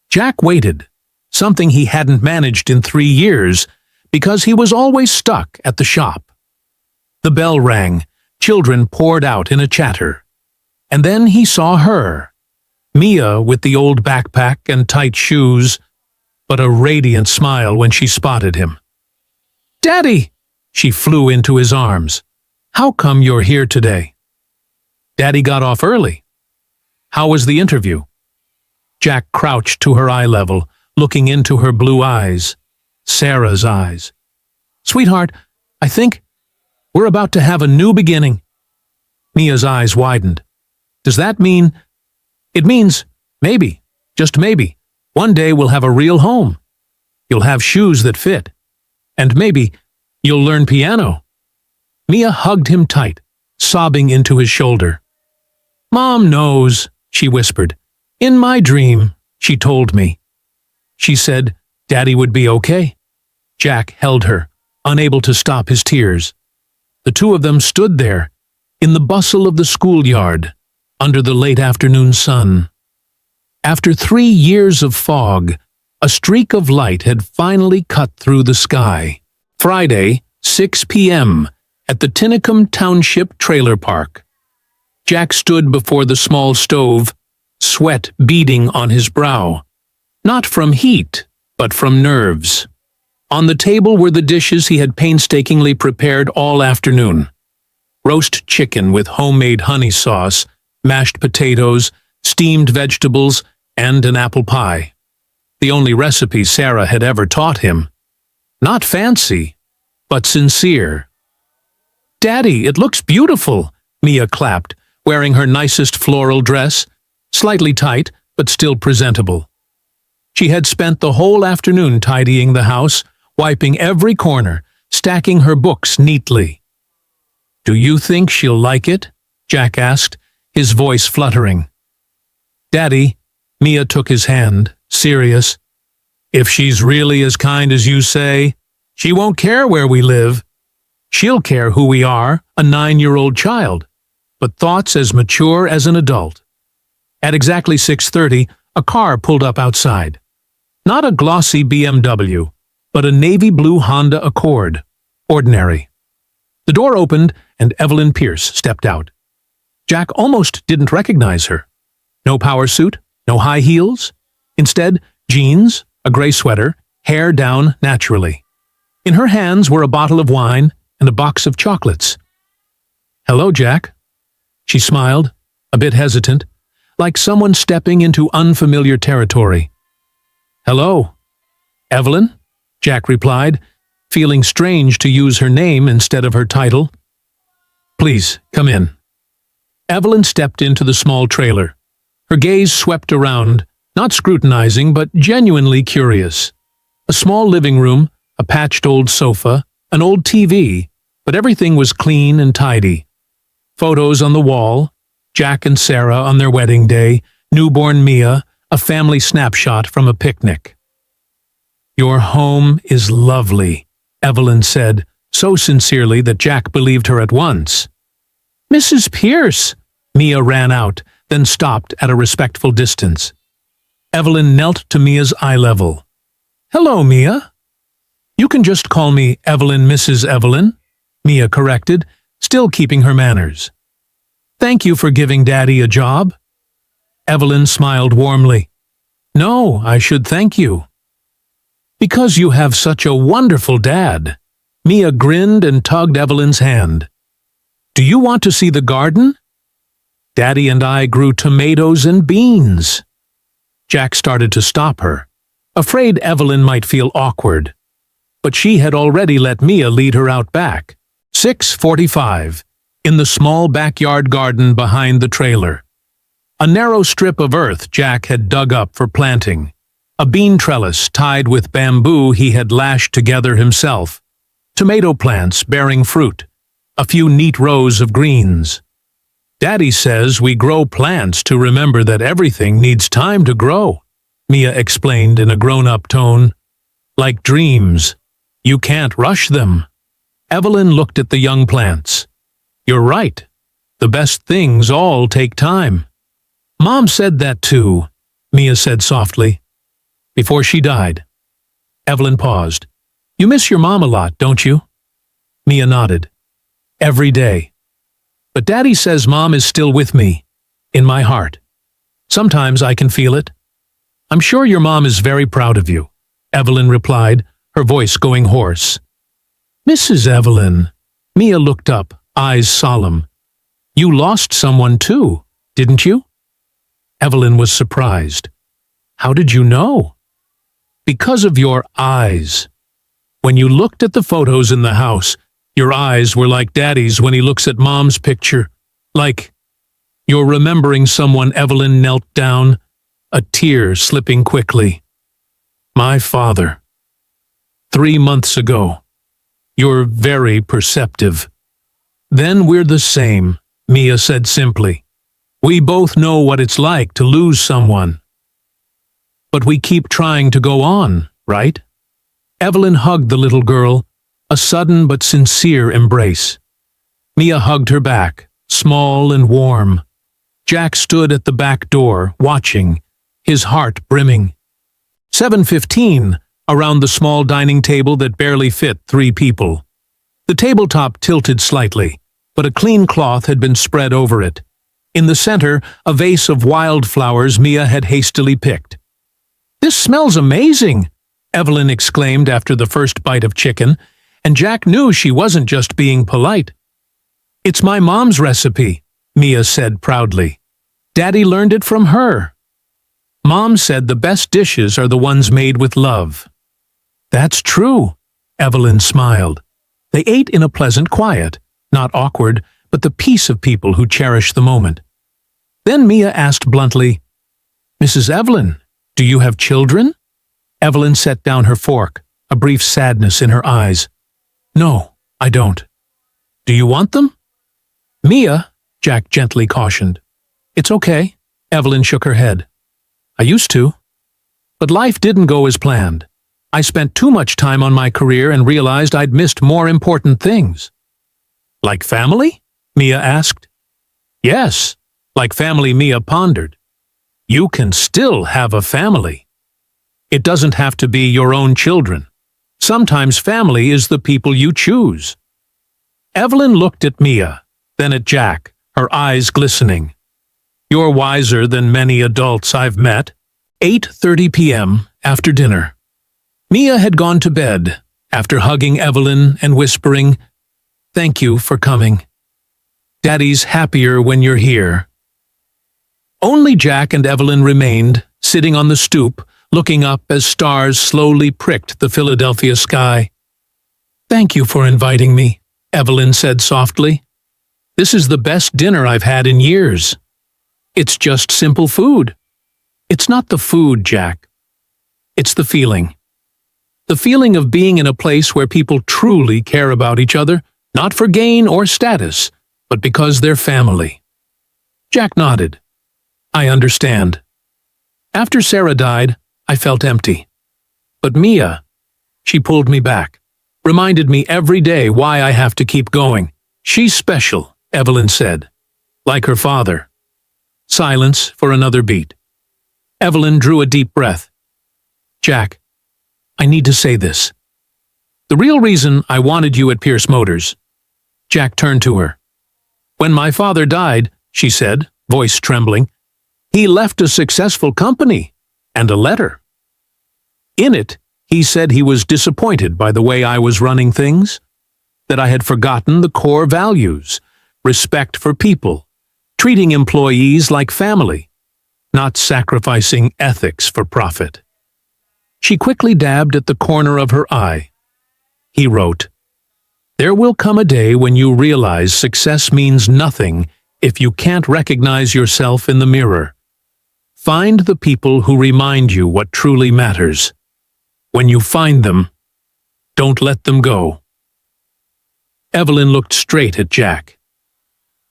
S1: Jack waited, something he hadn't managed in 3 years, because he was always stuck at the shop. The bell rang, children poured out in a chatter. And then he saw her, Mia with the old backpack and tight shoes, but a radiant smile when she spotted him. Daddy! She flew into his arms. How come you're here today? Daddy got off early. How was the interview? Jack crouched to her eye level, looking into her blue eyes. Sarah's eyes. Sweetheart, I think we're about to have a new beginning. Mia's eyes widened. Does that mean? It means, maybe, just maybe, one day we'll have a real home. You'll have shoes that fit. And maybe you'll learn piano. Mia hugged him tight, sobbing into his shoulder. Mom knows, she whispered. In my dream, she told me. She said Daddy would be okay. Jack held her, unable to stop his tears. The two of them stood there, in the bustle of the schoolyard, under the late afternoon sun. After 3 years of fog, a streak of light had finally cut through the sky. Friday, 6 p.m., at the Tinicum Township Trailer Park. Jack stood before the small stove, sweat beading on his brow. Not from heat, but from nerves. On the table were the dishes he had painstakingly prepared all afternoon. Roast chicken with homemade honey sauce, mashed potatoes, steamed vegetables, and an apple pie. The only recipe Sarah had ever taught him. Not fancy, but sincere. Daddy, it looks beautiful, Mia clapped, wearing her nicest floral dress, slightly tight, but still presentable. She had spent the whole afternoon tidying the house, wiping every corner, stacking her books neatly. Do you think she'll like it? Jack asked, his voice fluttering. Daddy, Mia took his hand, serious. If she's really as kind as you say, she won't care where we live. She'll care who we are, a 9-year-old child, but thoughts as mature as an adult. At exactly 6:30, a car pulled up outside. Not a glossy BMW, but a navy blue Honda Accord. Ordinary. The door opened and Evelyn Pierce stepped out. Jack almost didn't recognize her. No power suit, no high heels. Instead, jeans, a gray sweater, hair down naturally. In her hands were a bottle of wine and a box of chocolates. Hello, Jack. She smiled, a bit hesitant, like someone stepping into unfamiliar territory. Hello. Evelyn? Jack replied, feeling strange to use her name instead of her title. Please, come in. Evelyn stepped into the small trailer. Her gaze swept around, not scrutinizing but genuinely curious. A small living room, a patched old sofa, an old TV, but everything was clean and tidy. Photos on the wall, Jack and Sarah on their wedding day, newborn Mia, a family snapshot from a picnic. Your home is lovely, Evelyn said, so sincerely that Jack believed her at once. Mrs. Pierce, Mia ran out, then stopped at a respectful distance. Evelyn knelt to Mia's eye level. Hello, Mia. You can just call me Evelyn, Mrs. Evelyn, Mia corrected, still keeping her manners. Thank you for giving Daddy a job. Evelyn smiled warmly. No, I should thank you. Because you have such a wonderful dad. Mia grinned and tugged Evelyn's hand. Do you want to see the garden? Daddy and I grew tomatoes and beans. Jack started to stop her, afraid Evelyn might feel awkward. But she had already let Mia lead her out back. 6:45, in the small backyard garden behind the trailer. A narrow strip of earth Jack had dug up for planting. A bean trellis tied with bamboo he had lashed together himself. Tomato plants bearing fruit. A few neat rows of greens. Daddy says we grow plants to remember that everything needs time to grow, Mia explained in a grown-up tone. Like dreams. You can't rush them. Evelyn looked at the young plants. You're right. The best things all take time. Mom said that too, Mia said softly. Before she died. Evelyn paused. You miss your mom a lot, don't you? Mia nodded. Every day. But Daddy says Mom is still with me. In my heart. Sometimes I can feel it. I'm sure your mom is very proud of you, Evelyn replied, her voice going hoarse. Mrs. Evelyn. Mia looked up, eyes solemn. You lost someone too, didn't you? Evelyn was surprised. How did you know? Because of your eyes. When you looked at the photos in the house, your eyes were like Daddy's when he looks at Mom's picture. Like, you're remembering someone. Evelyn knelt down, a tear slipping quickly. My father. 3 months ago. You're very perceptive. Then we're the same, Mia said simply. We both know what it's like to lose someone. But we keep trying to go on, right? Evelyn hugged the little girl, a sudden but sincere embrace. Mia hugged her back, small and warm. Jack stood at the back door, watching, his heart brimming. 7:15, around the small dining table that barely fit 3 people. The tabletop tilted slightly, but a clean cloth had been spread over it. In the center, a vase of wildflowers Mia had hastily picked. This smells amazing, Evelyn exclaimed after the first bite of chicken, and Jack knew she wasn't just being polite. It's my mom's recipe, Mia said proudly. Daddy learned it from her. Mom said the best dishes are the ones made with love. That's true, Evelyn smiled. They ate in a pleasant quiet, not awkward, but the peace of people who cherish the moment. Then Mia asked bluntly, Mrs. Evelyn, do you have children? Evelyn set down her fork, a brief sadness in her eyes. No, I don't. Do you want them? Mia, Jack gently cautioned. It's okay, Evelyn shook her head. I used to. But life didn't go as planned. I spent too much time on my career and realized I'd missed more important things. Like family? Mia asked. Yes, like family. Mia pondered. You can still have a family. It doesn't have to be your own children. Sometimes family is the people you choose. Evelyn looked at Mia, then at Jack, her eyes glistening. You're wiser than many adults I've met. 8:30 p.m. after dinner. Mia had gone to bed, after hugging Evelyn and whispering, Thank you for coming. Daddy's happier when you're here. Only Jack and Evelyn remained, sitting on the stoop, looking up as stars slowly pricked the Philadelphia sky. Thank you for inviting me, Evelyn said softly. This is the best dinner I've had in years. It's just simple food. It's not the food, Jack. It's the feeling. The feeling of being in a place where people truly care about each other, not for gain or status, but because they're family. Jack nodded. I understand. After Sarah died, I felt empty. But Mia, she pulled me back, reminded me every day why I have to keep going. She's special, Evelyn said, like her father. Silence for another beat. Evelyn drew a deep breath. Jack, I need to say this. The real reason I wanted you at Pierce Motors. Jack turned to her. When my father died, she said, voice trembling, he left a successful company and a letter. In it, he said he was disappointed by the way I was running things, that I had forgotten the core values, respect for people, treating employees like family, not sacrificing ethics for profit. She quickly dabbed at the corner of her eye. He wrote, "There will come a day when you realize success means nothing if you can't recognize yourself in the mirror. Find the people who remind you what truly matters. When you find them, don't let them go." Evelyn looked straight at Jack.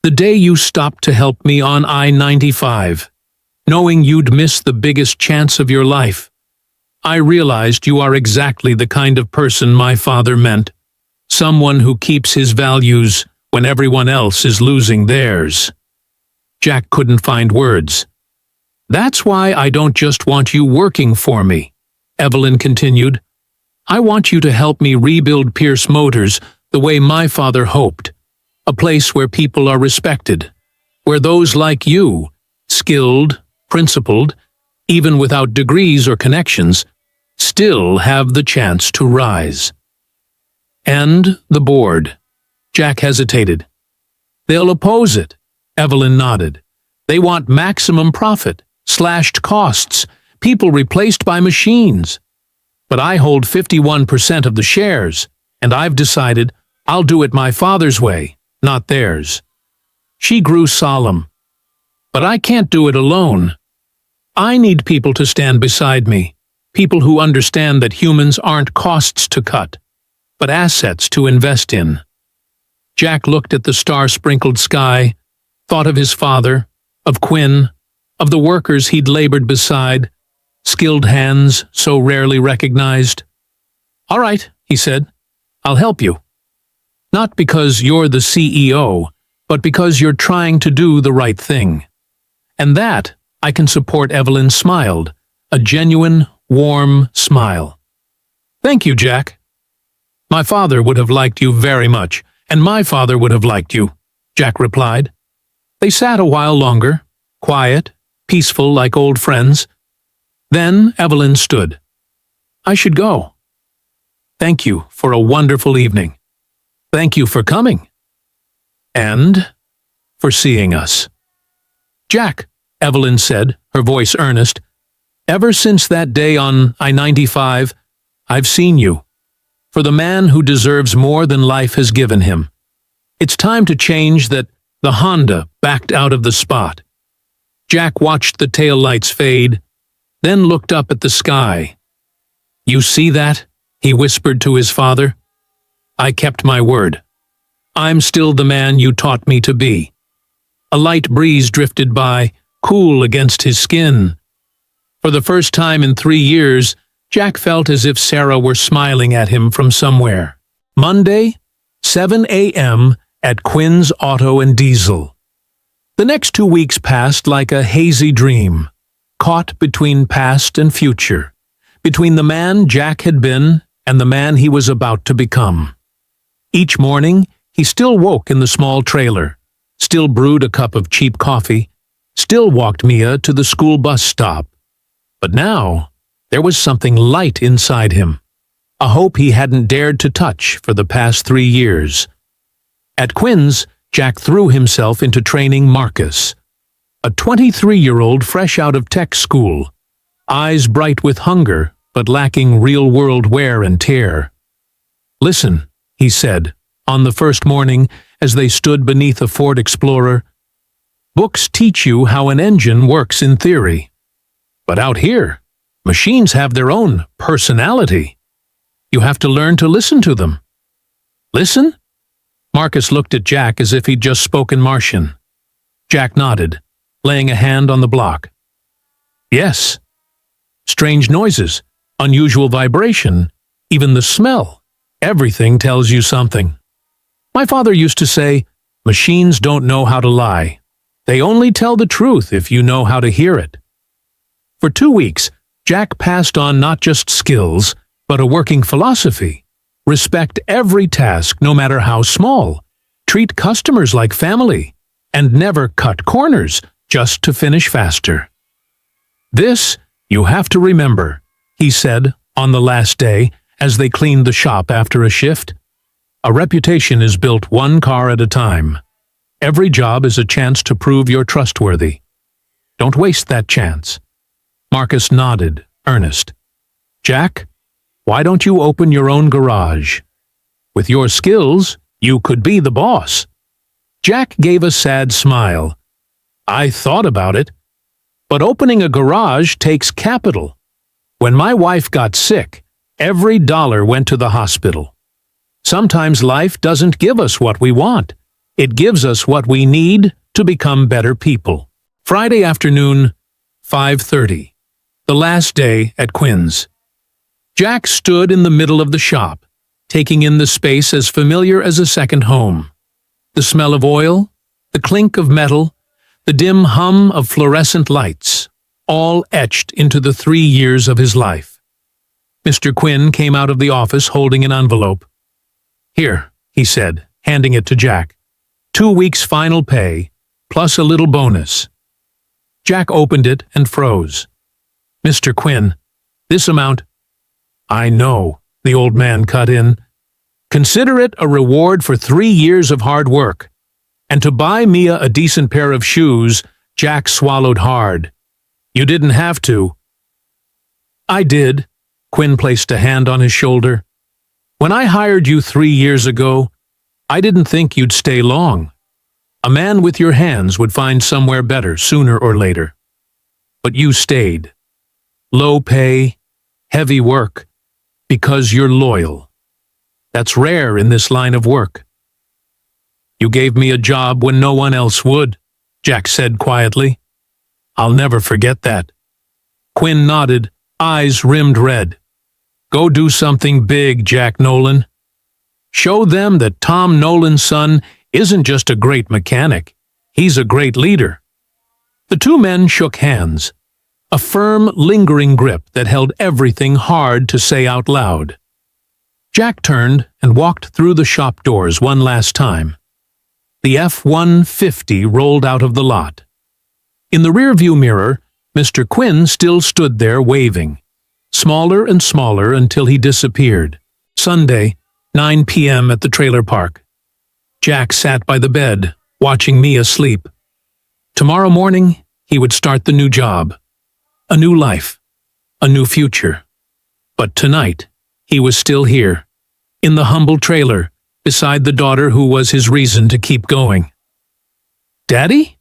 S1: "The day you stopped to help me on I-95, knowing you'd miss the biggest chance of your life, I realized you are exactly the kind of person my father meant. Someone who keeps his values when everyone else is losing theirs." Jack couldn't find words. "That's why I don't just want you working for me," Evelyn continued. "I want you to help me rebuild Pierce Motors the way my father hoped. A place where people are respected, where those like you, skilled, principled, even without degrees or connections, still have the chance to rise." "And the board." Jack hesitated. "They'll oppose it," Evelyn nodded. "They want maximum profit, slashed costs, people replaced by machines. But I hold 51% of the shares, and I've decided I'll do it my father's way, not theirs." She grew solemn. "But I can't do it alone. I need people to stand beside me, people who understand that humans aren't costs to cut, but assets to invest in." Jack looked at the star-sprinkled sky, thought of his father, of Quinn, of the workers he'd labored beside, skilled hands so rarely recognized. "All right," he said, "I'll help you. Not because you're the CEO, but because you're trying to do the right thing. And that I can support." Evelyn smiled, a genuine, warm smile. "Thank you, Jack. My father would have liked you very much, and my father would have liked you," Jack replied. They sat a while longer, quiet, peaceful like old friends. Then Evelyn stood. "I should go. Thank you for a wonderful evening. Thank you for coming. And for seeing us." "Jack," Evelyn said, her voice earnest, "ever since that day on I-95, I've seen you. For the man who deserves more than life has given him. It's time to change that." The Honda backed out of the spot. Jack watched the taillights fade, then looked up at the sky. "You see that?" he whispered to his father. "I kept my word. I'm still the man you taught me to be." A light breeze drifted by, cool against his skin. For the first time in 3 years, Jack felt as if Sarah were smiling at him from somewhere. Monday, 7 a.m., at Quinn's Auto and Diesel. The next 2 weeks passed like a hazy dream, caught between past and future, between the man Jack had been and the man he was about to become. Each morning, he still woke in the small trailer, still brewed a cup of cheap coffee, still walked Mia to the school bus stop. But now, there was something light inside him, a hope he hadn't dared to touch for the past 3 years. At Quinn's, Jack threw himself into training Marcus, a 23-year-old fresh out of tech school, eyes bright with hunger but lacking real-world wear and tear. "Listen," he said, on the first morning as they stood beneath a Ford Explorer, "books teach you how an engine works in theory. But out here, machines have their own personality. You have to learn to listen to them." "Listen?" Marcus looked at Jack as if he'd just spoken Martian. Jack nodded, laying a hand on the block. "Yes. Strange noises, unusual vibration, even the smell. Everything tells you something. My father used to say, machines don't know how to lie. They only tell the truth if you know how to hear it." For 2 weeks, Jack passed on not just skills, but a working philosophy. Respect every task, no matter how small. Treat customers like family. And never cut corners just to finish faster. This you have to remember, he said on the last day as they cleaned the shop after a shift. A reputation is built one car at a time. Every job is a chance to prove you're trustworthy. Don't waste that chance. Marcus nodded, earnest. Jack, why don't you open your own garage? With your skills, you could be the boss. Jack gave a sad smile. I thought about it, but opening a garage takes capital. When my wife got sick, every dollar went to the hospital. Sometimes life doesn't give us what we want. It gives us what we need to become better people. Friday afternoon, 5:30. The last day at Quinn's. Jack stood in the middle of the shop, taking in the space as familiar as a second home. The smell of oil, the clink of metal, the dim hum of fluorescent lights, all etched into the 3 years of his life. Mr. Quinn came out of the office holding an envelope. Here, he said, handing it to Jack. 2 weeks' final pay, plus a little bonus. Jack opened it and froze. Mr. Quinn, this amount— I know, the old man cut in. Consider it a reward for 3 years of hard work. And to buy Mia a decent pair of shoes, Jack swallowed hard. You didn't have to. I did. Quinn placed a hand on his shoulder. When I hired you 3 years ago, I didn't think you'd stay long. A man with your hands would find somewhere better sooner or later. But you stayed. Low pay, heavy work, because you're loyal. That's rare in this line of work. You gave me a job when no one else would, Jack said quietly. I'll never forget that. Quinn nodded, eyes rimmed red. Go do something big, Jack Nolan. Show them that Tom Nolan's son isn't just a great mechanic. He's a great leader. The two men shook hands, a firm, lingering grip that held everything hard to say out loud. Jack turned and walked through the shop doors one last time. The F-150 rolled out of the lot. In the rearview mirror, Mr. Quinn still stood there waving, smaller and smaller until he disappeared. Sunday, 9 p.m. at the trailer park. Jack sat by the bed, watching Mia sleep. Tomorrow morning, he would start the new job. A new life. A new future. But tonight, he was still here, in the humble trailer, beside the daughter who was his reason to keep going. Daddy?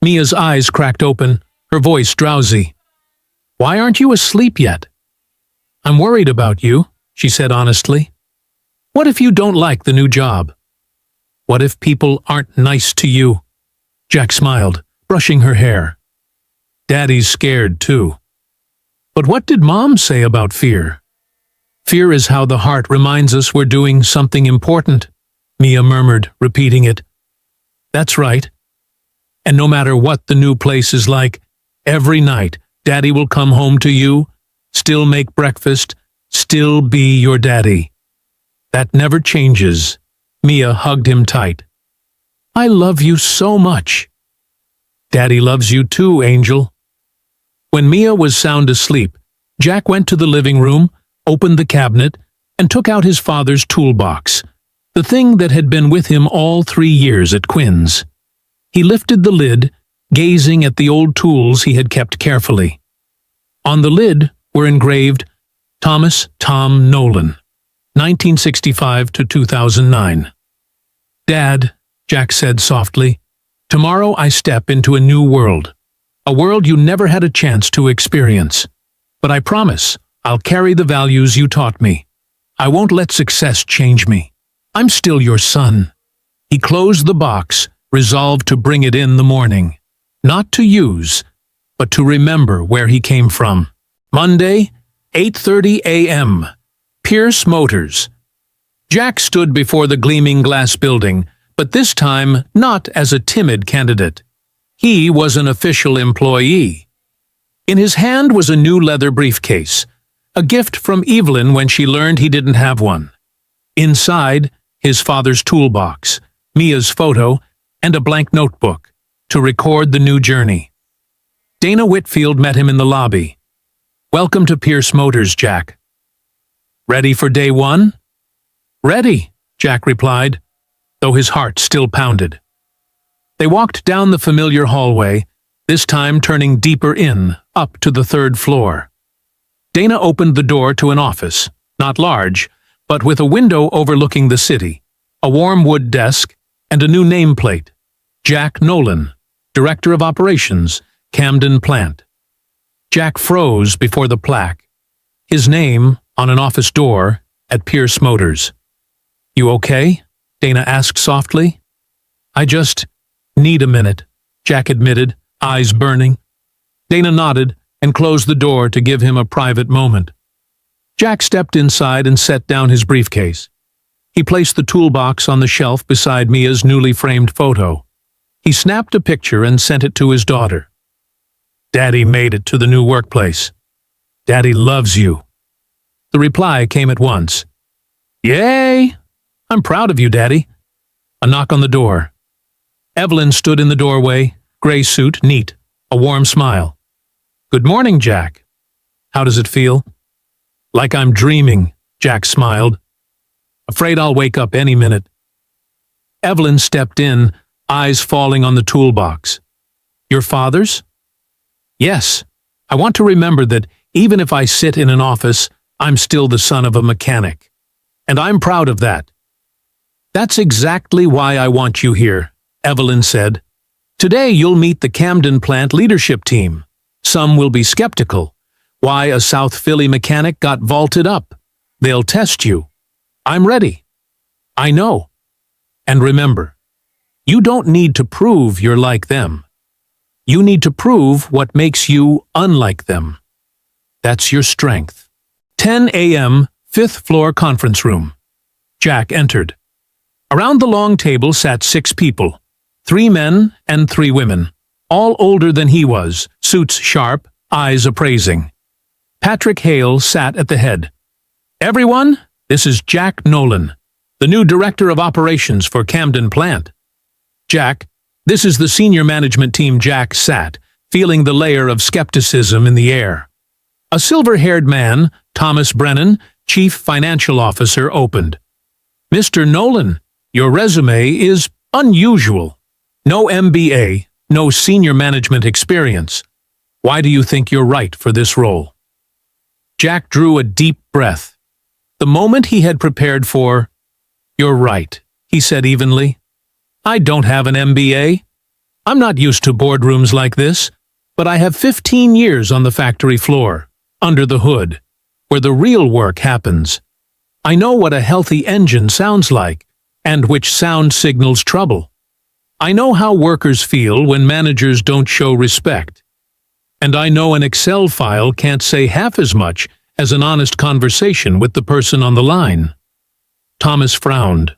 S1: Mia's eyes cracked open, her voice drowsy. Why aren't you asleep yet? I'm worried about you, she said honestly. What if you don't like the new job? What if people aren't nice to you? Jack smiled, brushing her hair. Daddy's scared too. But what did Mom say about fear? Fear is how the heart reminds us we're doing something important, Mia murmured, repeating it. That's right. And no matter what the new place is like, every night Daddy will come home to you, still make breakfast, still be your daddy. That never changes. Mia hugged him tight. I love you so much. Daddy loves you too, Angel. When Mia was sound asleep, Jack went to the living room, opened the cabinet, and took out his father's toolbox, the thing that had been with him all 3 years at Quinn's. He lifted the lid, gazing at the old tools he had kept carefully. On the lid were engraved Thomas Tom Nolan, 1965 to 2009. Dad, Jack said softly, tomorrow I step into a new world, a world you never had a chance to experience. But I promise I'll carry the values you taught me. I won't let success change me. I'm still your son. He closed the box, resolved to bring it in the morning. Not to use, but to remember where he came from. Monday, 8:30 a.m. Pierce Motors. Jack stood before the gleaming glass building, but this time not as a timid candidate. He was an official employee. In his hand was a new leather briefcase, a gift from Evelyn when she learned he didn't have one. Inside, his father's toolbox, Mia's photo, and a blank notebook to record the new journey. Dana Whitfield met him in the lobby. "Welcome to Pierce Motors, Jack." "Ready for day one?" "Ready," Jack replied, though his heart still pounded. They walked down the familiar hallway, this time turning deeper in, up to the third floor. Dana opened the door to an office, not large, but with a window overlooking the city, a warm wood desk, and a new nameplate. Jack Nolan, Director of Operations, Camden Plant. Jack froze before the plaque, his name on an office door at Pierce Motors. "You okay?" Dana asked softly. "I just need a minute," Jack admitted, eyes burning. Dana nodded and closed the door to give him a private moment. Jack stepped inside and set down his briefcase. He placed the toolbox on the shelf beside Mia's newly framed photo. He snapped a picture and sent it to his daughter. "Daddy made it to the new workplace. Daddy loves you." The reply came at once. "Yay! I'm proud of you, Daddy." A knock on the door. Evelyn stood in the doorway, gray suit, neat, a warm smile. "Good morning, Jack. How does it feel?" "Like I'm dreaming," Jack smiled. "Afraid I'll wake up any minute." Evelyn stepped in, eyes falling on the toolbox. "Your father's?" "Yes. I want to remember that even if I sit in an office, I'm still the son of a mechanic. And I'm proud of that." "That's exactly why I want you here," Evelyn said. "Today you'll meet the Camden Plant leadership team. Some will be skeptical. Why a South Philly mechanic got vaulted up. They'll test you. I'm ready. I know. And remember, you don't need to prove you're like them. You need to prove what makes you unlike them. That's your strength." 10 a.m., 5th floor conference room. Jack entered. Around the long table sat 6 people, 3 men and 3 women, all older than he was, suits sharp, eyes appraising. Patrick Hale sat at the head. "Everyone, this is Jack Nolan, the new Director of Operations for Camden Plant." "Jack, this is the senior management team." Jack sat, feeling the layer of skepticism in the air. A silver-haired man, Thomas Brennan, Chief Financial Officer, opened. "Mr. Nolan, your resume is unusual. No MBA, no senior management experience. Why do you think you're right for this role?" Jack drew a deep breath. The moment he had prepared for. "You're right," he said evenly. "I don't have an MBA. I'm not used to boardrooms like this, but I have 15 years on the factory floor, under the hood, where the real work happens. I know what a healthy engine sounds like, and which sound signals trouble. I know how workers feel when managers don't show respect. And I know an Excel file can't say half as much as an honest conversation with the person on the line." Thomas frowned.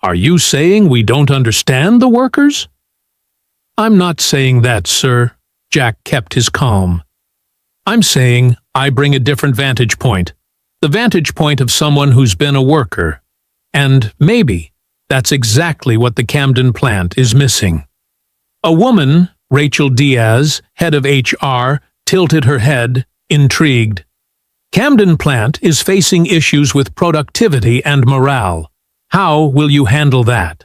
S1: "Are you saying we don't understand the workers?" "I'm not saying that, sir." Jack kept his calm. "I'm saying I bring a different vantage point, the vantage point of someone who's been a worker. And maybe that's exactly what the Camden plant is missing." A woman, Rachel Diaz, head of HR, tilted her head, intrigued. "Camden plant is facing issues with productivity and morale. How will you handle that?"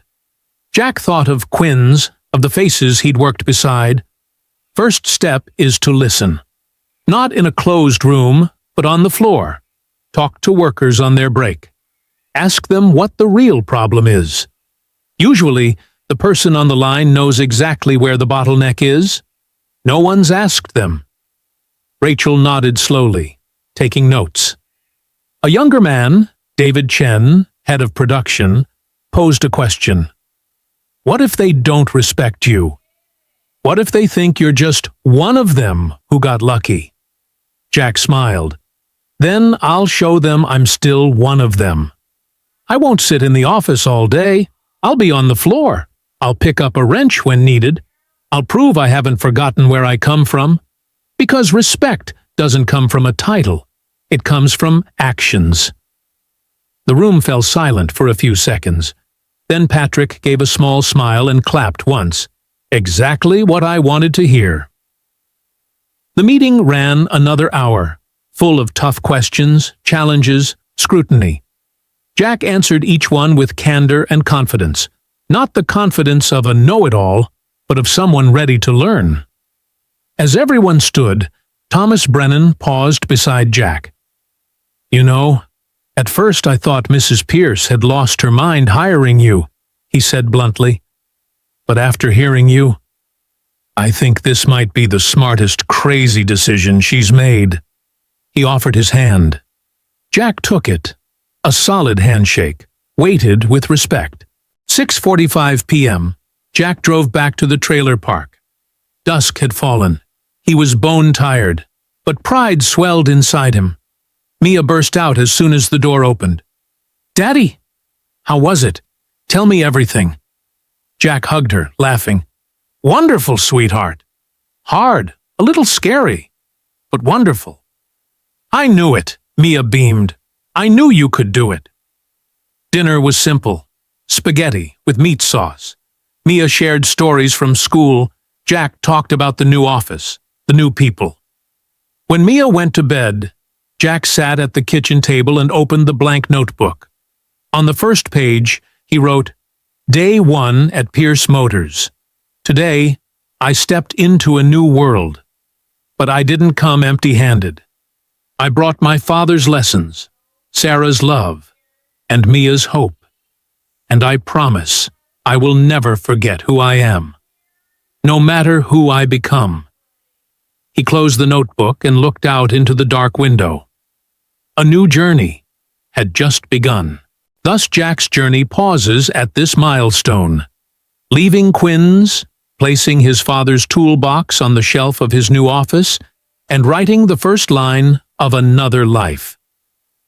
S1: Jack thought of Quinn's, of the faces he'd worked beside. First step is to listen. Not in a closed room, but on the floor. Talk to workers on their break. Ask them what the real problem is. Usually, the person on the line knows exactly where the bottleneck is. No one's asked them. Rachel nodded slowly, taking notes. A younger man, David Chen, head of production, posed a question. What if they don't respect you? What if they think you're just one of them who got lucky? Jack smiled. Then I'll show them I'm still one of them. I won't sit in the office all day. I'll be on the floor. I'll pick up a wrench when needed. I'll prove I haven't forgotten where I come from. Because respect doesn't come from a title. It comes from actions. The room fell silent for a few seconds. Then Patrick gave a small smile and clapped once. Exactly what I wanted to hear. The meeting ran another hour, full of tough questions, challenges, scrutiny. Jack answered each one with candor and confidence, not the confidence of a know-it-all, but of someone ready to learn. As everyone stood, Thomas Brennan paused beside Jack. "You know, at first I thought Mrs. Pierce had lost her mind hiring you," he said bluntly. "But after hearing you, I think this might be the smartest crazy decision she's made." He offered his hand. Jack took it, a solid handshake, waited with respect. 6:45 p.m. Jack drove back to the trailer park. Dusk had fallen. He was bone-tired, but pride swelled inside him. Mia burst out as soon as the door opened. "Daddy! How was it? Tell me everything." Jack hugged her, laughing. "Wonderful, sweetheart. Hard, a little scary, but wonderful." "I knew it," Mia beamed. "I knew you could do it." Dinner was simple. Spaghetti with meat sauce. Mia shared stories from school. Jack talked about the new office, the new people. When Mia went to bed, Jack sat at the kitchen table and opened the blank notebook. On the first page, he wrote, "Day 1 at Pierce Motors. Today, I stepped into a new world. But I didn't come empty-handed. I brought my father's lessons, Sarah's love, and Mia's hope. And I promise I will never forget who I am, no matter who I become." He closed the notebook and looked out into the dark window. A new journey had just begun. Thus Jack's journey pauses at this milestone. Leaving Quinn's, placing his father's toolbox on the shelf of his new office, and writing the first line of another life.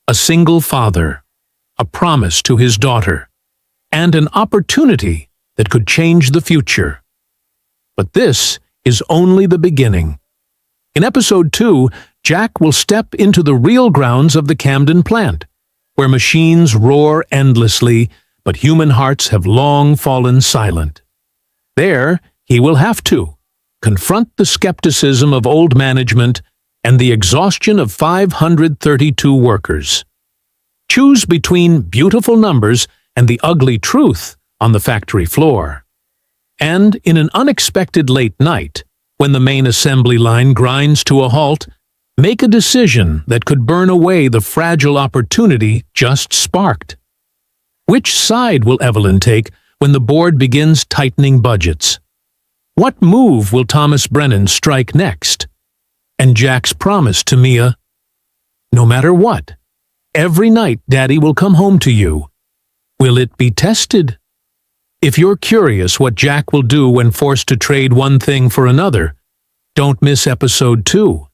S1: A single father, a promise to his daughter, and an opportunity that could change the future. But this is only the beginning. In episode 2, Jack will step into the real grounds of the Camden plant, where machines roar endlessly, but human hearts have long fallen silent. There, he will have to confront the skepticism of old management and the exhaustion of 532 workers. Choose between beautiful numbers and the ugly truth on the factory floor. And in an unexpected late night, when the main assembly line grinds to a halt, make a decision that could burn away the fragile opportunity just sparked. Which side will Evelyn take when the board begins tightening budgets? What move will Thomas Brennan strike next? And Jack's promise to Mia, "No matter what, every night Daddy will come home to you." Will it be tested? If you're curious what Jack will do when forced to trade one thing for another, don't miss episode 2.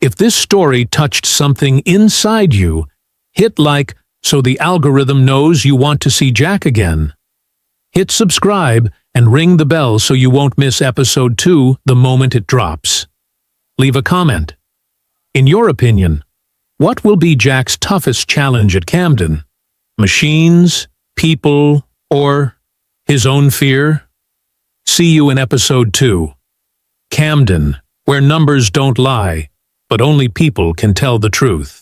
S1: If this story touched something inside you, hit like so the algorithm knows you want to see Jack again. Hit subscribe and ring the bell so you won't miss episode 2 the moment it drops. Leave a comment. In your opinion, what will be Jack's toughest challenge at Camden? Machines, people, or his own fear? See you in episode 2. Camden, where numbers don't lie, but only people can tell the truth.